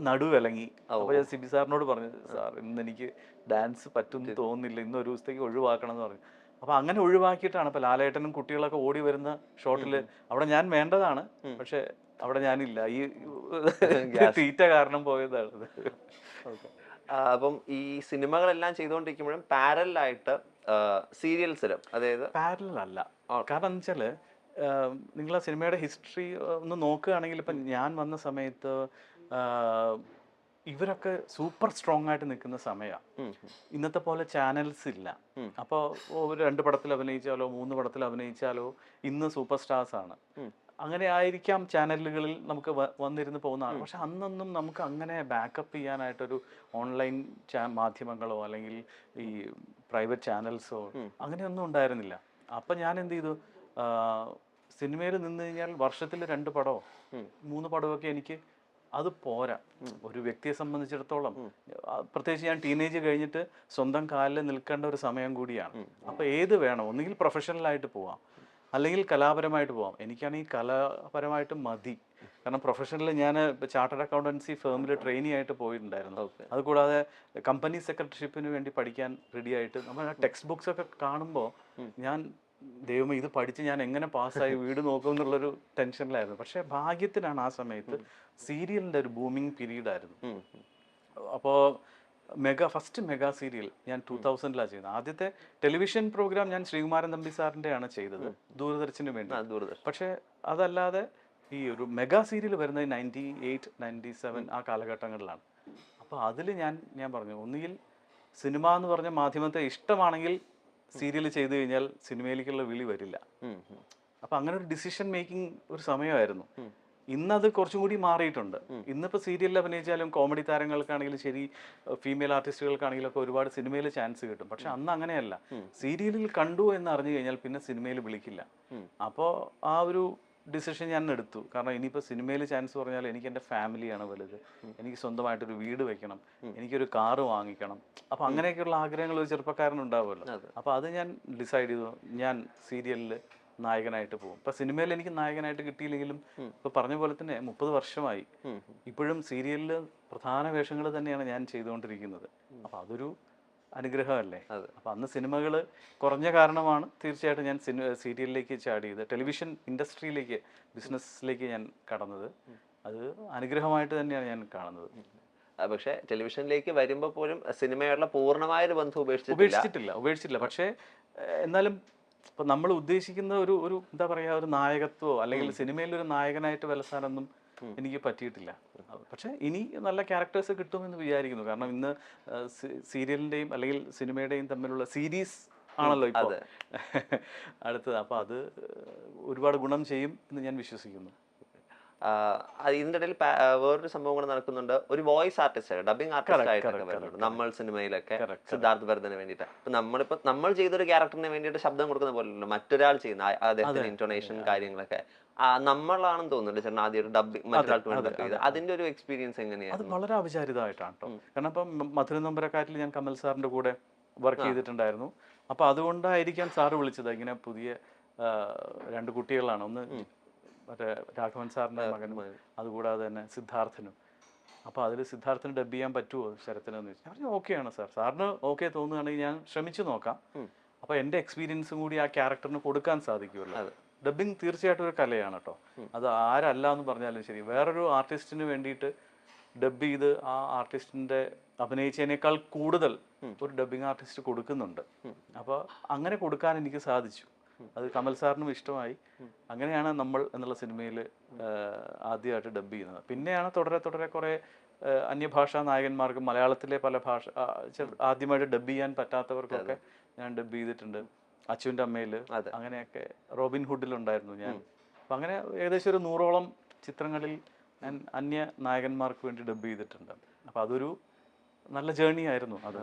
നടുവിലങ്ങി. അപ്പോൾ ഞാൻ സിബി സാറിനോട് പറഞ്ഞു, സാർ ഇന്ന് എനിക്ക് ഡാൻസ് പറ്റുമെന്ന് തോന്നുന്നില്ല, ഇന്ന് ഒരു ദിവസത്തേക്ക് ഒഴിവാക്കണം എന്ന് പറഞ്ഞു. അപ്പോൾ അങ്ങനെ ഒഴിവാക്കിയിട്ടാണ് ഇപ്പോൾ ലാലേട്ടനും കുട്ടികളൊക്കെ ഓടി വരുന്ന ഷോട്ടിൽ അവിടെ ഞാൻ വേണ്ടതാണ്, പക്ഷെ അവിടെ ഞാനില്ല, ഈ തീറ്റ കാരണം പോയതാണ്. അപ്പം ഈ സിനിമകളെല്ലാം ചെയ്തുകൊണ്ടിരിക്കുമ്പോഴും പാരലായിട്ട് സീരിയൽസിലും, അതായത് പാരലൽ അല്ല. കാരണം എന്ന് വെച്ചാൽ നിങ്ങൾ ആ സിനിമയുടെ ഹിസ്റ്ററി ഒന്ന് നോക്കുകയാണെങ്കിൽ ഇപ്പം ഞാൻ വന്ന സമയത്ത് ഇവരൊക്കെ സൂപ്പർ സ്ട്രോങ് ആയിട്ട് നിൽക്കുന്ന സമയമാണ്. ഇന്നത്തെ പോലെ ചാനൽസ് ഇല്ല. അപ്പോൾ ഒരു 2 പടത്തിൽ അഭിനയിച്ചാലോ 3 പടത്തിൽ അഭിനയിച്ചാലോ ഇന്ന് സൂപ്പർ സ്റ്റാർസ് ആണ്. അങ്ങനെ ആയിരിക്കാം ചാനലുകളിൽ നമുക്ക് വന്നിരുന്ന് പോകുന്നതാണ്. പക്ഷെ അന്നൊന്നും നമുക്ക് അങ്ങനെ ബാക്കപ്പ് ചെയ്യാനായിട്ടൊരു ഓൺലൈൻ മാധ്യമങ്ങളോ അല്ലെങ്കിൽ ഈ പ്രൈവറ്റ് ചാനൽസോ അങ്ങനെയൊന്നും ഉണ്ടായിരുന്നില്ല. അപ്പം ഞാൻ എന്ത് ചെയ്തു, സിനിമയിൽ നിന്ന് കഴിഞ്ഞാൽ വർഷത്തിൽ 2 പടമോ 3 പടമൊക്കെ എനിക്ക് അത് പോരാ. ഒരു വ്യക്തിയെ സംബന്ധിച്ചിടത്തോളം പ്രത്യേകിച്ച് ഞാൻ ടീനേജ് കഴിഞ്ഞിട്ട് സ്വന്തം കാലിൽ നിൽക്കേണ്ട ഒരു സമയം കൂടിയാണ്. അപ്പോൾ ഏത് വേണം, ഒന്നുകിൽ പ്രൊഫഷണലായിട്ട് പോവാം അല്ലെങ്കിൽ കലാപരമായിട്ട് പോവാം. എനിക്കാണെങ്കിൽ കലാപരമായിട്ട് മതി. കാരണം പ്രൊഫഷണൽ ഞാൻ ചാർട്ടേഡ് അക്കൗണ്ടൻസി ഫേമിൽ ട്രെയിനി ആയിട്ട് പോയിട്ടുണ്ടായിരുന്നു. അതുകൂടാതെ കമ്പനി സെക്രട്ടറിഷിപ്പിന് വേണ്ടി പഠിക്കാൻ റെഡി ആയിട്ട് നമ്മൾ ആ ടെക്സ്റ്റ് ബുക്സ് ഒക്കെ കാണുമ്പോൾ ഞാൻ ദൈവമേ ഇത് പഠിച്ച് ഞാൻ എങ്ങനെ പാസ്സായി വീട് നോക്കും എന്നുള്ളൊരു ടെൻഷനിലായിരുന്നു. പക്ഷേ ഭാഗ്യത്തിനാണ് ആ സമയത്ത് സീരിയലിൻ്റെ ഒരു ബൂമിങ് പീരീഡ് ആയിരുന്നു. അപ്പോൾ ഫസ്റ്റ് മെഗാ സീരിയൽ ഞാൻ 2000 ചെയ്യുന്നത്. ആദ്യത്തെ ടെലിവിഷൻ പ്രോഗ്രാം ഞാൻ ശ്രീകുമാരൻ തമ്പി സാറിൻ്റെ ആണ് ചെയ്തത്, ദൂരദർശന് വേണ്ടി. പക്ഷേ അതല്ലാതെ ഈ ഒരു മെഗാ സീരിയൽ വരുന്നത് 98, 97 ആ കാലഘട്ടങ്ങളിലാണ്. അപ്പോൾ അതിൽ ഞാൻ പറഞ്ഞു, ഒന്നുകിൽ സിനിമ എന്ന് പറഞ്ഞ മാധ്യമത്തെ ഇഷ്ടമാണെങ്കിൽ സീരിയൽ ചെയ്തു കഴിഞ്ഞാൽ സിനിമയിലേക്കുള്ള വിളി വരില്ല. അപ്പം അങ്ങനെ ഒരു ഡിസിഷൻ മേക്കിംഗ് ഒരു സമയമായിരുന്നു. ഇന്നത് കുറച്ചും കൂടി മാറിയിട്ടുണ്ട്. ഇന്നിപ്പോൾ സീരിയലിൽ അഭിനയിച്ചാലും കോമഡി താരങ്ങൾക്കാണെങ്കിലും ശരി, ഫീമെയിൽ ആർട്ടിസ്റ്റുകൾക്കാണെങ്കിലും ഒക്കെ ഒരുപാട് സിനിമയിൽ ചാൻസ് കിട്ടും. പക്ഷെ അന്ന് അങ്ങനെയല്ല. സീരിയലിൽ കണ്ടു എന്ന് അറിഞ്ഞു കഴിഞ്ഞാൽ പിന്നെ സിനിമയിൽ വിളിക്കില്ല. അപ്പോൾ ആ ഒരു ഡിസിഷൻ ഞാൻ എടുത്തു. കാരണം ഇനിയിപ്പോൾ സിനിമയിൽ ചാൻസ് പറഞ്ഞാൽ എനിക്ക് എൻ്റെ ഫാമിലിയാണ് വലുത്, എനിക്ക് സ്വന്തമായിട്ടൊരു വീട് വെക്കണം, എനിക്കൊരു കാറ് വാങ്ങിക്കണം. അപ്പോൾ അങ്ങനെയൊക്കെയുള്ള ആഗ്രഹങ്ങൾ ഒരു ചെറുപ്പക്കാരനുണ്ടാവുമല്ലോ. അപ്പോൾ അത് ഞാൻ ഡിസൈഡ് ചെയ്തു, ഞാൻ സീരിയലിൽ നായകനായിട്ട് പോകും. ഇപ്പം സിനിമയിൽ എനിക്ക് നായകനായിട്ട് കിട്ടിയില്ലെങ്കിലും ഇപ്പം പറഞ്ഞ പോലെ തന്നെ 30 വർഷമായി ഇപ്പോഴും സീരിയലിൽ പ്രധാന വേഷങ്ങൾ തന്നെയാണ് ഞാൻ ചെയ്തുകൊണ്ടിരിക്കുന്നത്. അപ്പം അതൊരു അനുഗ്രഹമല്ലേ. അപ്പം അന്ന് സിനിമകൾ കുറഞ്ഞ കാരണമാണ് തീർച്ചയായിട്ടും ഞാൻ സീരിയലിലേക്ക് ചാടിയത്, ടെലിവിഷൻ ഇൻഡസ്ട്രിയിലേക്ക്, ബിസിനസ്സിലേക്ക് ഞാൻ കടന്നത്. അത് അനുഗ്രഹമായിട്ട് തന്നെയാണ് ഞാൻ കാണുന്നത്. പക്ഷേ ടെലിവിഷനിലേക്ക് വരുമ്പോൾ പോലും സിനിമയുള്ള പൂർണ്ണമായൊരു ബന്ധം ഉപേക്ഷിച്ചിട്ടില്ല. പക്ഷേ എന്നാലും ഇപ്പം നമ്മൾ ഉദ്ദേശിക്കുന്ന ഒരു എന്താ പറയുക, ഒരു നായകത്വമോ അല്ലെങ്കിൽ സിനിമയിൽ ഒരു നായകനായിട്ട് വലസാനൊന്നും എനിക്ക് പറ്റിയിട്ടില്ല. പക്ഷെ ഇനി നല്ല ക്യാരക്ടേഴ്സ് കിട്ടുമെന്ന് വിചാരിക്കുന്നു. കാരണം ഇന്ന് സീരിയലിൻ്റെയും അല്ലെങ്കിൽ സിനിമയുടെയും തമ്മിലുള്ള സീരീസ് ആണല്ലോ ഇപ്പോൾ അടുത്തത്. അപ്പോൾ അത് ഒരുപാട് ഗുണം ചെയ്യും എന്ന് ഞാൻ വിശ്വസിക്കുന്നു. ഇതിൻ്റെ ഇടയിൽ വേറൊരു സംഭവം കൂടെ നടക്കുന്നുണ്ട്. ഒരു വോയിസ് ആർട്ടിസ്റ്റ്, ഡബിങ് ആർട്ടിസ്റ്റ് ആയിട്ടൊക്കെ വരുന്നുണ്ട് നമ്മൾ സിനിമയിലൊക്കെ. സിദ്ധാർത്ഥ് ഭരതന് വേണ്ടിയിട്ട് നമ്മൾ ചെയ്തൊരു ക്യാരക്ടറിന് വേണ്ടിയിട്ട് ശബ്ദം കൊടുക്കുന്ന പോലെയല്ലോ മറ്റൊരാൾ ചെയ്യുന്ന അദ്ദേഹത്തിന്റെ ഇൻറ്റോണേഷൻ കാര്യങ്ങളൊക്കെ നമ്മളാണെന്ന് തോന്നുന്നുണ്ട് ചേട്ടൻ ആദ്യം ഡബിങ് മറ്റൊരാൾക്ക് വേണ്ടി ഡബ് ചെയ്ത്. അതിന്റെ ഒരു എക്സ്പീരിയൻസ് എങ്ങനെയാണ്? അത് വളരെ അവിചാരിതമായിട്ടാണ് കേട്ടോ. കാരണം ഇപ്പം മധുര നൊമ്പരക്കാറ്റിൽ ഞാൻ കമൽ സാറിന്റെ കൂടെ വർക്ക് ചെയ്തിട്ടുണ്ടായിരുന്നു. അപ്പോൾ അതുകൊണ്ടായിരിക്കാം സാറ് വിളിച്ചത്. ഇങ്ങനെ പുതിയ 2 കുട്ടികളാണ്, ഒന്ന് മറ്റേ രാഘവൻ സാറിൻ്റെ മകനും അതുകൂടാതെ തന്നെ സിദ്ധാർത്ഥനും. അപ്പോൾ അതിൽ സിദ്ധാർത്ഥന് ഡബ് ചെയ്യാൻ പറ്റുമോ ശരത്തിനെന്ന് ചോദിച്ചു. ഞാൻ പറഞ്ഞു ഓക്കെയാണ് സാർ, സാറിന് ഓക്കെ തോന്നുകയാണെങ്കിൽ ഞാൻ ശ്രമിച്ചു നോക്കാം. അപ്പോൾ എൻ്റെ എക്സ്പീരിയൻസും കൂടി ആ ക്യാരക്ടറിന് കൊടുക്കാൻ സാധിക്കുമല്ലോ. ഡബിങ് തീർച്ചയായിട്ടും ഒരു കലയാണ് കേട്ടോ. അത് ആരല്ല എന്ന് പറഞ്ഞാലും ശരി, വേറൊരു ആർട്ടിസ്റ്റിന് വേണ്ടിയിട്ട് ഡബ് ചെയ്ത് ആ ആർട്ടിസ്റ്റിൻ്റെ അഭിനയിച്ചതിനേക്കാൾ കൂടുതൽ ഒരു ഡബിങ് ആർട്ടിസ്റ്റ് കൊടുക്കുന്നുണ്ട്. അപ്പോൾ അങ്ങനെ കൊടുക്കാൻ എനിക്ക് സാധിച്ചു. അത് കമൽ സാറിനും ഇഷ്ടമായി. അങ്ങനെയാണ് നമ്മൾ എന്നുള്ള സിനിമയിൽ ആദ്യമായിട്ട് ഡബ് ചെയ്യുന്നത്. പിന്നെയാണ് തുടരെ കുറേ അന്യഭാഷാ നായകന്മാർക്ക് മലയാളത്തിലെ പല ഭാഷ ആദ്യമായിട്ട് ഡബ് ചെയ്യാൻ പറ്റാത്തവർക്കൊക്കെ ഞാൻ ഡബ് ചെയ്തിട്ടുണ്ട്. അച്ചുവിൻ്റെ അമ്മയിൽ, അങ്ങനെയൊക്കെ റോബിൻ ഹുഡിലുണ്ടായിരുന്നു ഞാൻ. അപ്പം അങ്ങനെ ഏകദേശം ഒരു 100ഓളം ചിത്രങ്ങളിൽ ഞാൻ അന്യ നായകന്മാർക്ക് വേണ്ടി ഡബ് ചെയ്തിട്ടുണ്ട്. അപ്പം അതൊരു നല്ല ജേർണി ആയിരുന്നു അത്.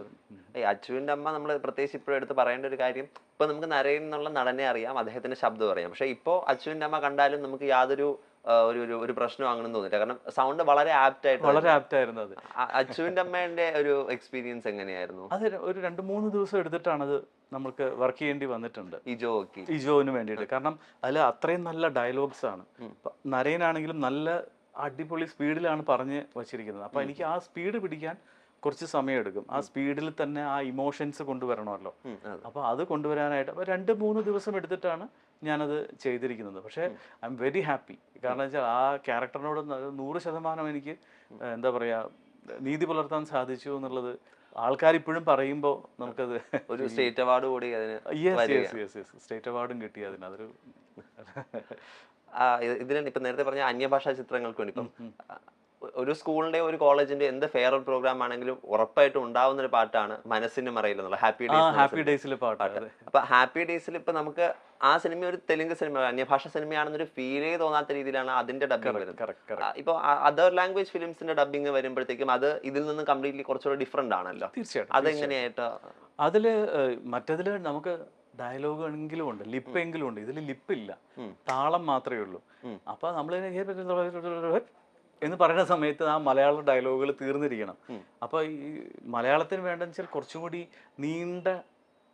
അച്ചുവിന്റെ അമ്മ നമ്മൾ പ്രത്യേകിച്ച് ഇപ്പോഴും എടുത്ത് പറയേണ്ട ഒരു കാര്യം, ഇപ്പൊ നമുക്ക് നരയൻ എന്നുള്ള നടനെ അറിയാം, അദ്ദേഹത്തിന്റെ ശബ്ദം അറിയാം. പക്ഷെ ഇപ്പോൾ അച്ചുവിന്റെ അമ്മ കണ്ടാലും നമുക്ക് യാതൊരു ഒരു പ്രശ്നം അങ്ങനെ തോന്നില്ല, കാരണം സൗണ്ട് വളരെ ആപ്റ്റ് ആയിട്ട്. വളരെ ആപ്റ്റ് ആയിരുന്നു അത്. അച്ചുവിന്റെ അമ്മേന്റെ ഒരു എക്സ്പീരിയൻസ് എങ്ങനെയായിരുന്നു? അത് ഒരു 2-3 ദിവസം എടുത്തിട്ടാണ് അത് നമുക്ക് വർക്ക് ചെയ്യേണ്ടി വന്നിട്ടുണ്ട് ഈ ജോന് വേണ്ടിയിട്ട്. കാരണം അതിൽ അത്രയും നല്ല ഡയലോഗ്സ് ആണ്. നരയനാണെങ്കിലും നല്ല അടിപൊളി സ്പീഡിലാണ് പറഞ്ഞ് വച്ചിരിക്കുന്നത്. അപ്പോൾ എനിക്ക് ആ സ്പീഡ് പിടിക്കാൻ കുറച്ച് സമയം എടുക്കും. ആ സ്പീഡിൽ തന്നെ ആ ഇമോഷൻസ് കൊണ്ടുവരണമല്ലോ. അപ്പോൾ അത് കൊണ്ടുവരാനായിട്ട് 2-3 ദിവസം എടുത്തിട്ടാണ് ഞാനത് ചെയ്തിരിക്കുന്നത്. പക്ഷേ ഐ എം വെരി ഹാപ്പി. കാരണം വെച്ചാൽ ആ ക്യാരക്ടറിനോട് 100% എനിക്ക് എന്താ പറയുക നീതി പുലർത്താൻ സാധിച്ചു എന്നുള്ളത് ആൾക്കാർ ഇപ്പോഴും പറയുമ്പോൾ നമുക്കത് ഒരു സ്റ്റേറ്റ് അവാർഡ് കൂടി സ്റ്റേറ്റ് അവാർഡും കിട്ടി അതിന്. അതൊരു ഇതിന് ഇപ്പൊ നേരത്തെ പറഞ്ഞ അന്യഭാഷാ ചിത്രങ്ങൾക്ക് വേണ്ടി ഇപ്പം ഒരു സ്കൂളിന്റെ ഒരു കോളേജിന്റെ എന്ത് ഫെയർവെൽ പ്രോഗ്രാം ആണെങ്കിലും ഉറപ്പായിട്ടും ഉണ്ടാവുന്ന ഒരു പാട്ടാണ് മനസ്സിന് മറയില്ല, ഹാപ്പി ഡേയ്സിലെ പാട്ട്. അപ്പൊ ഹാപ്പി ഡേയ്സിൽ ഇപ്പൊ നമുക്ക് ആ സിനിമ ഒരു തെലുങ്ക് സിനിമ, അന്യഭാഷ സിനിമയാണെന്നൊരു ഫീലേ തോന്നാത്ത രീതിയിലാണ് അതിന്റെ ഡബിങ് വരുന്നത്. ഇപ്പൊ അതർ ലാംഗ്വേജ് ഫിലിംസിന്റെ ഡബിങ് വരുമ്പോഴത്തേക്കും അത് ഇതിൽ നിന്ന് കംപ്ലീറ്റ്ലി കുറച്ചുകൂടെ ഡിഫറെന്റ് ആണല്ലോ. തീർച്ചയായിട്ടും. അതെങ്ങനെയായിട്ട് അതില് മറ്റേതില് നമുക്ക് ഡയലോഗ് എങ്കിലും ഉണ്ട്, ലിപ്പ് എങ്കിലും ഉണ്ട്. ഇതിൽ ലിപ്പില്ല, താളം മാത്രമേ ഉള്ളൂ. അപ്പൊ നമ്മൾ എന്ന് പറയുന്ന സമയത്ത് ആ മലയാള ഡയലോഗുകൾ തീർന്നിരിക്കണം. അപ്പൊ ഈ മലയാളത്തിന് വേണ്ടെന്ന് വെച്ചാൽ കുറച്ചും കൂടി നീണ്ട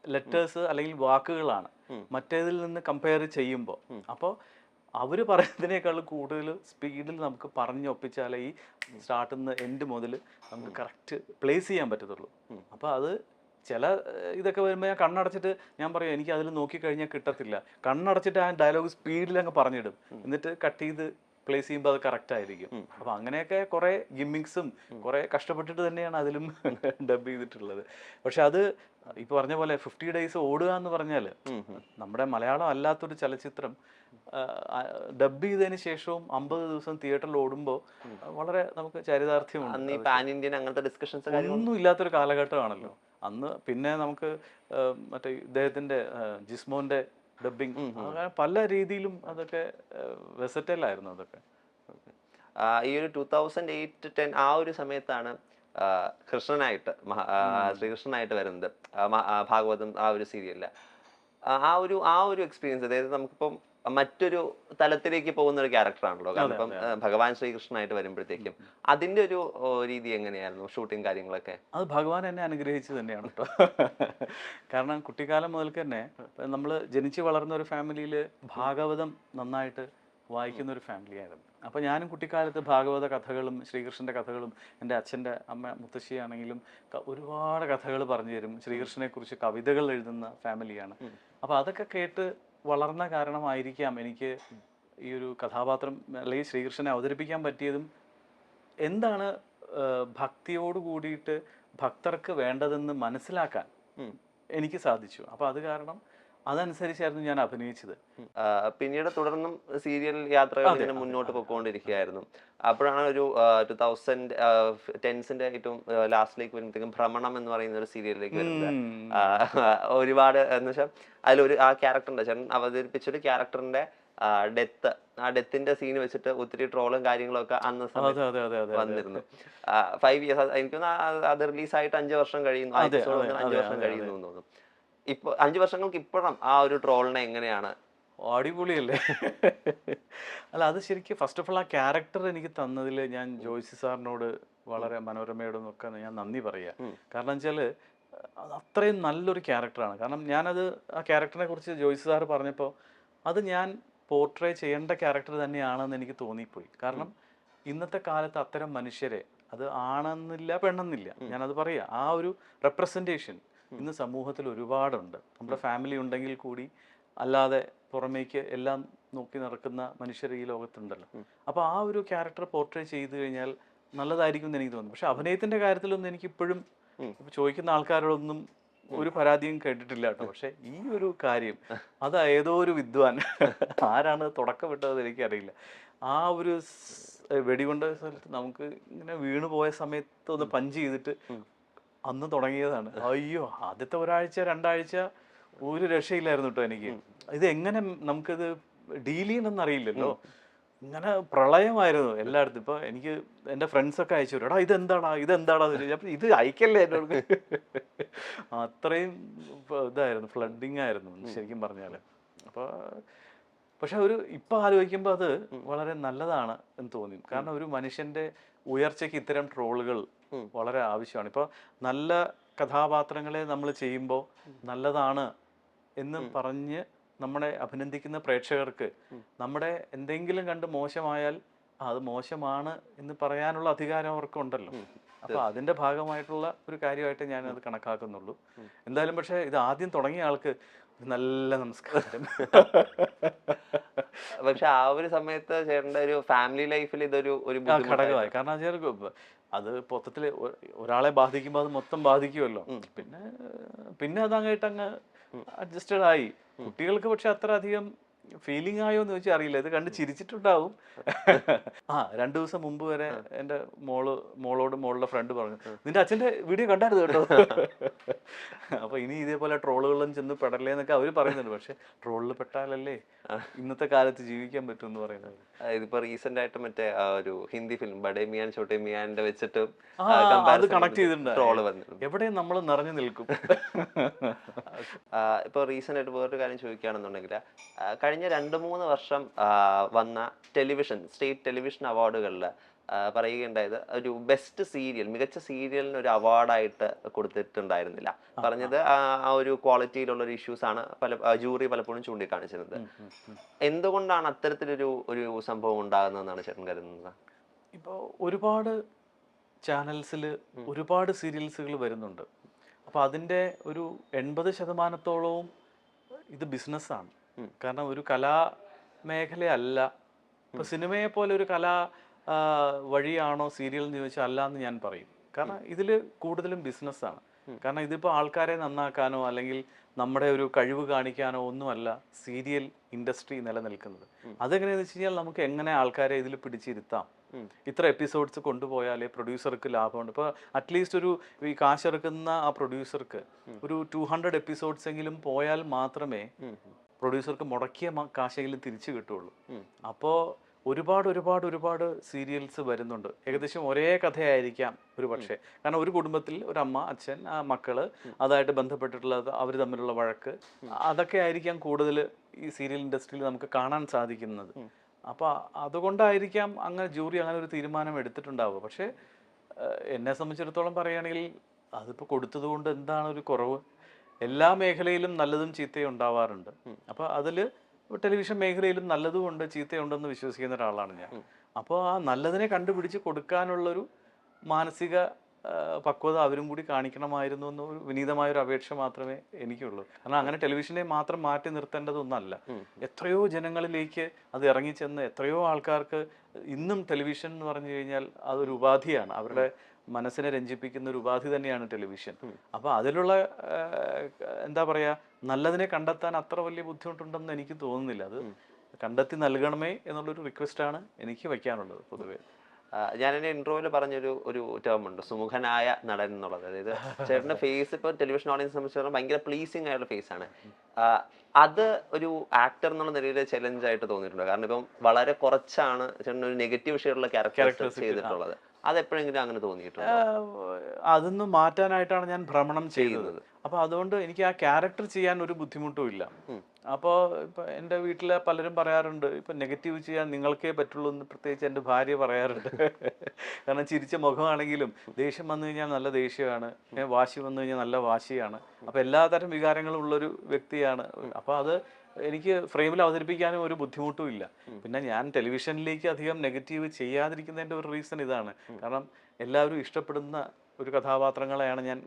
ലെറ്റേഴ്സ് അല്ലെങ്കിൽ വാക്കുകളാണ് മറ്റേതിൽ നിന്ന് കമ്പയർ ചെയ്യുമ്പോൾ. അപ്പോൾ അവർ പറയുന്നതിനേക്കാളും കൂടുതൽ സ്പീഡിൽ നമുക്ക് പറഞ്ഞൊപ്പിച്ചാലേ ഈ സ്റ്റാർട്ടിൽ നിന്ന് എൻഡ് മുതൽ നമുക്ക് കറക്റ്റ് പ്ലേസ് ചെയ്യാൻ പറ്റത്തുള്ളൂ. അപ്പോൾ അത് ചില ഇതൊക്കെ വരുമ്പോൾ ഞാൻ കണ്ണടച്ചിട്ട് ഞാൻ പറയും എനിക്ക് അതിൽ നോക്കിക്കഴിഞ്ഞാൽ കിട്ടത്തില്ല. കണ്ണടച്ചിട്ട് ആ ഡയലോഗ് സ്പീഡിൽ അങ്ങ് പറഞ്ഞിടും, എന്നിട്ട് കട്ട് ചെയ്ത് പ്ലേസ് ചെയ്യുമ്പോൾ അത് കറക്റ്റ് ആയിരിക്കും. അപ്പം അങ്ങനെയൊക്കെ കുറേ ഗിമ്മിങ്സും കുറേ കഷ്ടപ്പെട്ടിട്ട് തന്നെയാണ് അതിലും ഡബ് ചെയ്തിട്ടുള്ളത്. പക്ഷെ അത് ഇപ്പോൾ പറഞ്ഞ പോലെ 50 ഡേയ്സ് ഓടുക എന്ന് പറഞ്ഞാൽ നമ്മുടെ മലയാളം അല്ലാത്തൊരു ചലച്ചിത്രം ഡബ് ചെയ്തതിന് ശേഷവും 50 ദിവസം തിയേറ്ററിൽ ഓടുമ്പോൾ വളരെ നമുക്ക് ചരിതാർത്ഥ്യമുണ്ട്. ഒന്നും ഇല്ലാത്തൊരു കാലഘട്ടമാണല്ലോ അന്ന്. പിന്നെ നമുക്ക് മറ്റേ ഇദ്ദേഹത്തിൻ്റെ ജിസ്മോന്റെ ഡബിങ്, അങ്ങനെ പല രീതിയിലും അതൊക്കെ വെസറ്റൈലായിരുന്നു അതൊക്കെ. ഈ ഒരു 2008-10 ആ ഒരു സമയത്താണ് കൃഷ്ണനായിട്ട് ശ്രീകൃഷ്ണനായിട്ട് വരുന്നത് ഭാഗവതം ആ ഒരു സീരിയലില്. ആ ഒരു എക്സ്പീരിയൻസ്, അതായത് നമുക്കിപ്പം മറ്റൊരു തലത്തിലേക്ക് പോകുന്ന ഒരു ക്യാരക്ടറാണല്ലോ. കാരണം ഇപ്പം ഭഗവാൻ ശ്രീകൃഷ്ണനായിട്ട് വരുമ്പോഴത്തേക്കും അതിന്റെ ഒരു രീതി എങ്ങനെയായിരുന്നു ഷൂട്ടിങ് കാര്യങ്ങളൊക്കെ? അത് ഭഗവാൻ എന്നെ അനുഗ്രഹിച്ചു തന്നെയാണ് കേട്ടോ. കാരണം കുട്ടിക്കാലം മുതൽക്ക് തന്നെ നമ്മൾ ജനിച്ചു വളർന്ന ഒരു ഫാമിലിയിൽ ഭാഗവതം നന്നായിട്ട് വായിക്കുന്ന ഒരു ഫാമിലി ആയിരുന്നു. അപ്പോൾ ഞാനും കുട്ടിക്കാലത്ത് ഭാഗവത കഥകളും ശ്രീകൃഷ്ണൻ്റെ കഥകളും, എൻ്റെ അച്ഛൻ്റെ അമ്മ മുത്തശ്ശിയാണെങ്കിലും ഒരുപാട് കഥകൾ പറഞ്ഞു തരും. ശ്രീകൃഷ്ണനെ കുറിച്ച് കവിതകൾ എഴുതുന്ന ഫാമിലിയാണ്. അപ്പോൾ അതൊക്കെ കേട്ട് വളർന്ന കാരണമായിരിക്കാം എനിക്ക് ഈ ഒരു കഥാപാത്രം അല്ലെങ്കിൽ ശ്രീകൃഷ്ണനെ അവതരിപ്പിക്കാൻ പറ്റിയതും. എന്താണ് ഭക്തിയോട് കൂടിയിട്ട് ഭക്തർക്ക് വേണ്ടതെന്ന് മനസ്സിലാക്കാൻ എനിക്ക് സാധിച്ചു. അപ്പോൾ അത് കാരണം അതനുസരിച്ചായിരുന്നു ഞാൻ അഭിനയിച്ചത്. പിന്നീട് തുടർന്നും സീരിയൽ യാത്രകൾ ഇങ്ങനെ മുന്നോട്ട് പോയിക്കൊണ്ടിരിക്കുകയായിരുന്നു. അപ്പോഴാണ് ഒരു 2010s ഏറ്റവും ലാസ്റ്റിലേക്ക് വരുമ്പോഴത്തേക്കും ഭ്രമണം എന്ന് പറയുന്ന ഒരു സീരിയലിലേക്ക് വരുന്നത്. ഒരുപാട് എന്ന് വെച്ചാൽ അതിലൊരു ആ ക്യാരക്ടറിന്റെ ചേട്ടൻ അവതരിപ്പിച്ചൊരു ക്യാരക്ടറിന്റെ ഡെത്തിന്റെ സീൻ വെച്ചിട്ട് ഒത്തിരി ട്രോളും കാര്യങ്ങളും ഒക്കെ അന്ന് സമയത്ത് വന്നിരുന്നു. 5 years എനിക്കൊന്ന് അത് റിലീസായിട്ട് 5 വർഷം കഴിയുന്നു, 5 വർഷം കഴിയുന്നു എന്ന് തോന്നുന്നു. ഇപ്പൊ 5 വർഷങ്ങൾക്ക് ഇപ്പോഴും ആ ഒരു ട്രോളിനെ എങ്ങനെയാണ്? അടിപൊളിയല്ലേ? അല്ല, അത് ശരിക്കും ഫസ്റ്റ് ഓഫ് ഓൾ ആ ക്യാരക്ടർ എനിക്ക് തന്നതിൽ ഞാൻ ജോയ്സി സാറിനോട് വളരെ മനോരമയോടും ഒക്കെ ഞാൻ നന്ദി പറയാം. കാരണം വെച്ചാൽ അത് അത്രയും നല്ലൊരു ക്യാരക്ടറാണ്. കാരണം ഞാനത് ആ ക്യാരക്ടറിനെ കുറിച്ച് ജോയ്സി സാർ പറഞ്ഞപ്പോൾ അത് ഞാൻ പോർട്രേ ചെയ്യേണ്ട ക്യാരക്ടർ തന്നെയാണെന്ന് എനിക്ക് തോന്നിപ്പോയി. കാരണം ഇന്നത്തെ കാലത്ത് അത്തരം മനുഷ്യരെ, അത് ആണെന്നില്ല പെണ്ണെന്നില്ല, ഞാനത് പറയാം, ആ ഒരു റെപ്രസെൻറ്റേഷൻ ഇന്ന് സമൂഹത്തിൽ ഒരുപാടുണ്ട്. നമ്മുടെ ഫാമിലി ഉണ്ടെങ്കിൽ കൂടി അല്ലാതെ പുറമേക്ക് എല്ലാം നോക്കി നടക്കുന്ന മനുഷ്യർ ഈ ലോകത്തുണ്ടല്ലോ. അപ്പോൾ ആ ഒരു ക്യാരക്ടർ പോർട്രേ ചെയ്ത് കഴിഞ്ഞാൽ നല്ലതായിരിക്കും എന്ന് എനിക്ക് തോന്നുന്നു. പക്ഷെ അഭിനയത്തിൻ്റെ കാര്യത്തിലൊന്നും എനിക്കിപ്പോഴും ചോദിക്കുന്ന ആൾക്കാരോടൊന്നും ഒരു പരാതിയും കേട്ടിട്ടില്ല കേട്ടോ. പക്ഷെ ഈ ഒരു കാര്യം അത് ഏതോ ഒരു വിദ്വാൻ ആരാണ് തുടക്കമിട്ടത് എനിക്കറിയില്ല, ആ ഒരു വെടികൊണ്ട സ്ഥലത്ത് നമുക്ക് ഇങ്ങനെ വീണു പോയ സമയത്ത് ഒന്ന് പഞ്ച് ചെയ്തിട്ട് അന്ന് തുടങ്ങിയതാണ്. അയ്യോ, ആദ്യത്തെ 1-2 ആഴ്ച ഒരു രക്ഷയില്ലായിരുന്നു കേട്ടോ എനിക്ക്. ഇത് എങ്ങനെ നമുക്കിത് ഡീൽ ചെയ്യണമെന്ന് അറിയില്ലല്ലോ. ഇങ്ങനെ പ്രളയമായിരുന്നു എല്ലായിടത്തും. ഇപ്പൊ എനിക്ക് എൻ്റെ ഫ്രണ്ട്സൊക്കെ അയച്ചു തരും, എടാ ഇതെന്താടാ അപ്പൊ ഇത് അയക്കല്ലേ എന്നോട്. അത്രയും ഇതായിരുന്നു, ഫ്ലഡിങ് ആയിരുന്നു ശരിക്കും പറഞ്ഞാൽ. അപ്പോൾ പക്ഷെ ഇപ്പൊ ആലോചിക്കുമ്പോൾ അത് വളരെ നല്ലതാണ് എന്ന് തോന്നി. കാരണം ഒരു മനുഷ്യന്റെ ഉയർച്ചയ്ക്ക് ഇത്തരം ട്രോളുകൾ വളരെ ആവശ്യമാണ്. ഇപ്പൊ നല്ല കഥാപാത്രങ്ങളെ നമ്മൾ ചെയ്യുമ്പോൾ നല്ലതാണ് എന്ന് പറഞ്ഞ് നമ്മളെ അഭിനന്ദിക്കുന്ന പ്രേക്ഷകർക്ക് നമ്മുടെ എന്തെങ്കിലും കണ്ട് മോശമായാൽ അത് മോശമാണ് എന്ന് പറയാനുള്ള അധികാരം അവർക്കുണ്ടല്ലോ. അപ്പൊ അതിന്റെ ഭാഗമായിട്ടുള്ള ഒരു കാര്യമായിട്ട് ഞാൻ അത് കണക്കാക്കുന്നുള്ളൂ. എന്തായാലും പക്ഷെ ഇത് ആദ്യം തുടങ്ങിയ ആൾക്ക് നല്ല നമസ്കാരം. പക്ഷെ ആ ഒരു സമയത്ത് ചേട്ടന്റെ ഒരു ഫാമിലി ലൈഫിൽ ഇതൊരു ഘടകമായി. കാരണം അത് മൊത്തത്തില് ഒരാളെ ബാധിക്കുമ്പോൾ അത് മൊത്തം ബാധിക്കുമല്ലോ. പിന്നെ അതങ്ങായിട്ട് അങ്ങ് അഡ്ജസ്റ്റഡ് ആയി. കുട്ടികൾക്ക് പക്ഷെ അത്ര അധികം ഫീലിംഗ് ആയോ എന്ന് ചോദിച്ചാൽ അറിയില്ല. ഇത് കണ്ട് ചിരിച്ചിട്ടുണ്ടാവും. 2 ദിവസം മുമ്പ് വരെ എൻ്റെ മോളോട് മോളുടെ ഫ്രണ്ട് പറഞ്ഞു, നിന്റെ അച്ഛൻ്റെ വീഡിയോ കണ്ടായിരുന്നു കേട്ടോ. അപ്പൊ ഇനി ഇതേപോലെ ട്രോളുകളിലും ചെന്ന് പെടല്ലേ എന്നൊക്കെ അവര് പറയുന്നുണ്ട്. പക്ഷെ ട്രോളിൽ പെട്ടാലല്ലേ ഇന്നത്തെ കാലത്ത് ജീവിക്കാൻ പറ്റും എന്ന് പറയുന്നത്. ഇതിപ്പോ റീസെന്റ് ആയിട്ട് മറ്റേ ഒരു ഹിന്ദി ഫിലിം ബഡേ മിയാൻ ചോട്ടെ മിയാന്റെ വെച്ചിട്ട് അത് കണക്ട് ചെയ്തിട്ടുണ്ട്. എവിടെയും നമ്മൾ നിറഞ്ഞു നിൽക്കും. ഇപ്പൊ റീസെന്റ് ആയിട്ട് വേറൊരു കാര്യം ചോദിക്കുകയാണെന്നുണ്ടെങ്കിൽ കഴിഞ്ഞ 2-3 വർഷം വന്ന സ്റ്റേറ്റ് ടെലിവിഷൻ അവാർഡുകളിൽ പറയുകയുണ്ടായത് ഒരു ബെസ്റ്റ് സീരിയൽ, മികച്ച സീരിയലിന് ഒരു അവാർഡായിട്ട് കൊടുത്തിട്ടുണ്ടായിരുന്നില്ല. പറഞ്ഞത് ആ ഒരു ക്വാളിറ്റിയിലുള്ള ഒരു ഇഷ്യൂസ് ആണ് ജൂറി പലപ്പോഴും ചൂണ്ടിക്കാണിച്ചിരുന്നത്. എന്തുകൊണ്ടാണ് അത്തരത്തിലൊരു സംഭവം ഉണ്ടാകുന്നതെന്നാണ് ചേട്ടൻ കരുതുന്നത്? ഇപ്പോൾ ഒരുപാട് ചാനൽസിൽ ഒരുപാട് സീരിയൽസുകൾ വരുന്നുണ്ട്. അപ്പോൾ അതിൻ്റെ ഒരു 80% ഇത് ബിസിനസ്സാണ്. കാരണം ഒരു കലാമേഖലയല്ല. ഇപ്പോൾ സിനിമയെ പോലെ ഒരു വഴിയാണോ സീരിയൽ എന്ന് ചോദിച്ചാൽ അല്ല എന്ന് ഞാൻ പറയും. കാരണം ഇതിൽ കൂടുതലും ബിസിനസ്സാണ്. കാരണം ഇതിപ്പോൾ ആൾക്കാരെ നന്നാക്കാനോ അല്ലെങ്കിൽ നമ്മുടെ ഒരു കഴിവ് കാണിക്കാനോ ഒന്നുമല്ല സീരിയൽ ഇൻഡസ്ട്രി നിലനിൽക്കുന്നത്. അതെങ്ങനെയാണെന്ന് വെച്ച് കഴിഞ്ഞാൽ നമുക്ക് എങ്ങനെ ആൾക്കാരെ ഇതിൽ പിടിച്ചിരുത്താം, ഇത്ര എപ്പിസോഡ്സ് കൊണ്ടുപോയാലേ പ്രൊഡ്യൂസർക്ക് ലാഭമുണ്ട്. ഇപ്പോൾ അറ്റ്ലീസ്റ്റ് ഈ കാശിറക്കുന്ന ആ പ്രൊഡ്യൂസർക്ക് ഒരു 200 എപ്പിസോഡ്സ് എങ്കിലും പോയാൽ മാത്രമേ പ്രൊഡ്യൂസർക്ക് മുടക്കിയ കാശെങ്കിലും തിരിച്ചു കിട്ടുള്ളൂ. അപ്പോൾ ഒരുപാട് സീരിയൽസ് വരുന്നുണ്ട്. ഏകദേശം ഒരേ കഥയായിരിക്കാം ഒരു പക്ഷേ. കാരണം ഒരു കുടുംബത്തിൽ ഒരു അമ്മ, അച്ഛൻ, മക്കള്, അതായിട്ട് ബന്ധപ്പെട്ടിട്ടുള്ളത്, അവർ തമ്മിലുള്ള വഴക്ക്, അതൊക്കെ ആയിരിക്കാം കൂടുതൽ ഈ സീരിയൽ ഇൻഡസ്ട്രിയിൽ നമുക്ക് കാണാൻ സാധിക്കുന്നത്. അപ്പോൾ അതുകൊണ്ടായിരിക്കാം ജൂറി അങ്ങനെ ഒരു തീരുമാനം എടുത്തിട്ടുണ്ടാവുക. പക്ഷേ എന്നെ സംബന്ധിച്ചിടത്തോളം പറയുകയാണെങ്കിൽ അതിപ്പോൾ കൊടുത്തത് കൊണ്ട് എന്താണ് ഒരു കുറവ്? എല്ലാ മേഖലയിലും നല്ലതും ചീത്തയും ഉണ്ടാവാറുണ്ട്. അപ്പോൾ അതിൽ ടെലിവിഷൻ മേഖലയിലും നല്ലതുമുണ്ട് ചീത്തയുണ്ടെന്ന് വിശ്വസിക്കുന്ന ഒരാളാണ് ഞാൻ. അപ്പോൾ ആ നല്ലതിനെ കണ്ടുപിടിച്ച് കൊടുക്കാനുള്ളൊരു മാനസിക പക്വത അവരും കൂടി കാണിക്കണമായിരുന്നു എന്നൊരു വിനീതമായൊരു അപേക്ഷ മാത്രമേ എനിക്കുള്ളൂ. കാരണം അങ്ങനെ ടെലിവിഷനെ മാത്രം മാറ്റി നിർത്തേണ്ടതൊന്നല്ല. എത്രയോ ജനങ്ങളിലേക്ക് അത് ഇറങ്ങിച്ചെന്ന് എത്രയോ ആൾക്കാർക്ക് ഇന്നും ടെലിവിഷൻ എന്ന് പറഞ്ഞു കഴിഞ്ഞാൽ അതൊരു ഉപാധിയാണ്. അവരുടെ മനസ്സിനെ രഞ്ജിപ്പിക്കുന്ന ഒരു ഉപാധി തന്നെയാണ് ടെലിവിഷൻ. അപ്പോൾ അതിലുള്ള എന്താ പറയുക, നല്ലതിനെ കണ്ടെത്താൻ അത്ര വലിയ ബുദ്ധിമുട്ടുണ്ടെന്ന് എനിക്ക് തോന്നുന്നില്ല. അത് കണ്ടെത്തി നൽകണമേ എന്നുള്ളൊരു റിക്വസ്റ്റാണ് എനിക്ക് വയ്ക്കാനുള്ളത്. പൊതുവേ ഞാൻ എൻ്റെ ഇൻട്രോയിൽ പറഞ്ഞൊരു ടേം ഉണ്ട്, സുമുഖനായ നടൻ എന്നുള്ളത്. അതായത് ചേട്ടൻ്റെ ഫേസ് ഇപ്പോൾ ടെലിവിഷൻ ഓഡിയൻസ് സംബന്ധിച്ചിടത്തോളം ഭയങ്കര പ്ലീസിങ് ആയുള്ള ഫേസ് ആണ്. അത് ഒരു ആക്ടർ എന്നുള്ള നിലയിൽ ചലഞ്ച് ആയിട്ട് തോന്നിയിട്ടുണ്ട്. കാരണം ഇപ്പം വളരെ കുറച്ചാണ് ചേട്ടൻ ഒരു നെഗറ്റീവ് ഷെയ്ഡുള്ള ക്യാരക്ടേഴ്സ് ചെയ്തിട്ടുള്ളത്. അതെപ്പോഴെങ്കിലും അങ്ങനെ തോന്നിയിട്ടുണ്ട്? അതൊന്നും മാറ്റാനായിട്ടാണ് ഞാൻ ഭ്രമണം ചെയ്യുന്നത്. അപ്പോൾ അതുകൊണ്ട് എനിക്ക് ആ ക്യാരക്ടർ ചെയ്യാൻ ഒരു ബുദ്ധിമുട്ടും ഇല്ല. അപ്പോൾ ഇപ്പം എൻ്റെ വീട്ടിലെ പലരും പറയാറുണ്ട്, ഇപ്പം നെഗറ്റീവ് ചെയ്യാൻ നിങ്ങൾക്കേ പറ്റുള്ളൂ എന്ന് പ്രത്യേകിച്ച് എൻ്റെ ഭാര്യ പറയാറുണ്ട്. കാരണം ചിരിച്ച മുഖമാണെങ്കിലും ദേഷ്യം വന്നു കഴിഞ്ഞാൽ നല്ല ദേഷ്യമാണ്, വാശി വന്നു കഴിഞ്ഞാൽ നല്ല വാശിയാണ്. അപ്പോൾ എല്ലാതരം വികാരങ്ങളും ഉള്ളൊരു വ്യക്തിയാണ്. അപ്പോൾ അത് എനിക്ക് ഫ്രെയിമിൽ അവതരിപ്പിക്കാനും ഒരു ബുദ്ധിമുട്ടും ഇല്ല. പിന്നെ ഞാൻ ടെലിവിഷനിലേക്ക് അധികം നെഗറ്റീവ് ചെയ്യാതിരിക്കുന്നതിൻ്റെ ഒരു റീസൺ ഇതാണ്. കാരണം എല്ലാവരും ഇഷ്ടപ്പെടുന്ന ഒരു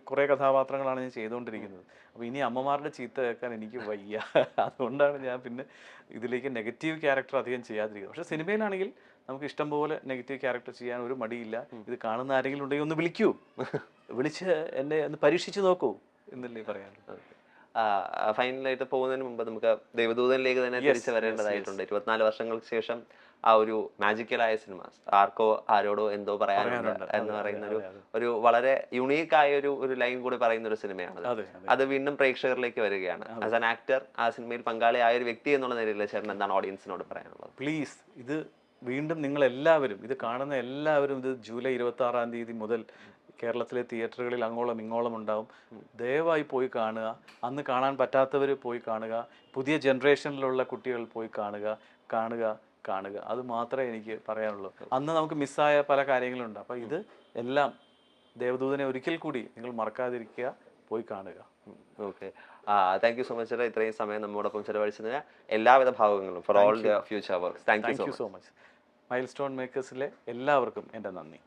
കുറേ കഥാപാത്രങ്ങളാണ് ഞാൻ ചെയ്തുകൊണ്ടിരിക്കുന്നത്. അപ്പോൾ ഇനി അമ്മമാരുടെ ചീത്ത കേൾക്കാൻ എനിക്ക് വയ്യ. അതുകൊണ്ടാണ് ഞാൻ പിന്നെ ഇതിലേക്ക് നെഗറ്റീവ് ക്യാരക്ടർ അധികം ചെയ്യാതിരിക്കുന്നത്. പക്ഷേ സിനിമയിലാണെങ്കിൽ നമുക്ക് ഇഷ്ടം പോലെ നെഗറ്റീവ് ക്യാരക്ടർ ചെയ്യാൻ ഒരു മടിയില്ല. ഇത് കാണുന്ന ആരെങ്കിലും ഉണ്ടെങ്കിൽ ഒന്ന് വിളിക്കൂ, വിളിച്ച് എന്നെ ഒന്ന് പരീക്ഷിച്ച് നോക്കൂ എന്നല്ലേ പറയാനുള്ളത്. ഫൈനലായിട്ട് പോകുന്നതിന് മുമ്പ് നമുക്ക് ദൈവദൂതനിലേക്ക് തന്നെ തിരിച്ചു വരേണ്ടതായിട്ടുണ്ട്. 24 വർഷങ്ങൾക്ക് ശേഷം ആ ഒരു മാജിക്കലായ സിനിമ, ആർക്കോ ആരോടോ എന്തോ പറയാനുണ്ട് എന്ന് പറയുന്ന ഒരു വളരെ യുണീക്കായ ഒരു ലൈൻ കൂടി പറയുന്ന ഒരു സിനിമയാണ്. അത് വീണ്ടും പ്രേക്ഷകരിലേക്ക് വരികയാണ്. ആസ് ആൻ ആക്ടർ, ആ സിനിമയിൽ പങ്കാളിയായ ഒരു വ്യക്തി എന്നുള്ള നിലയിൽ ചേട്ടൻ എന്താണ് ഓഡിയൻസിനോട് പറയാനുള്ളത്? പ്ലീസ്, ഇത് വീണ്ടും നിങ്ങൾ എല്ലാവരും, ഇത് കാണുന്ന എല്ലാവരും, ഇത് ജൂലൈ 26 മുതൽ കേരളത്തിലെ തിയേറ്ററുകളിൽ അങ്ങോളം ഇങ്ങോളം ഉണ്ടാവും. ദയവായി പോയി കാണുക. അന്ന് കാണാൻ പറ്റാത്തവർ പോയി കാണുക. പുതിയ ജനറേഷനിലുള്ള കുട്ടികൾ പോയി കാണുക, കാണുക, കാണുക. അത് മാത്രമേ എനിക്ക് പറയാനുള്ളൂ. അന്ന് നമുക്ക് മിസ്സായ പല കാര്യങ്ങളുണ്ട്. അപ്പോൾ ഇത് എല്ലാം ദേവദൂതനെ ഒരിക്കൽ കൂടി നിങ്ങൾ മറക്കാതിരിക്കുക, പോയി കാണുക. Okay, thank you so much ചേട്ടാ, ഇത്രയും സമയം നമ്മോടൊപ്പം ചെലവഴിച്ചതിന് എല്ലാവിധ ഭാവങ്ങളും for all the future works. Thank you so much. Milestone മേക്കേഴ്സിലെ എല്ലാവർക്കും എൻ്റെ നന്ദി.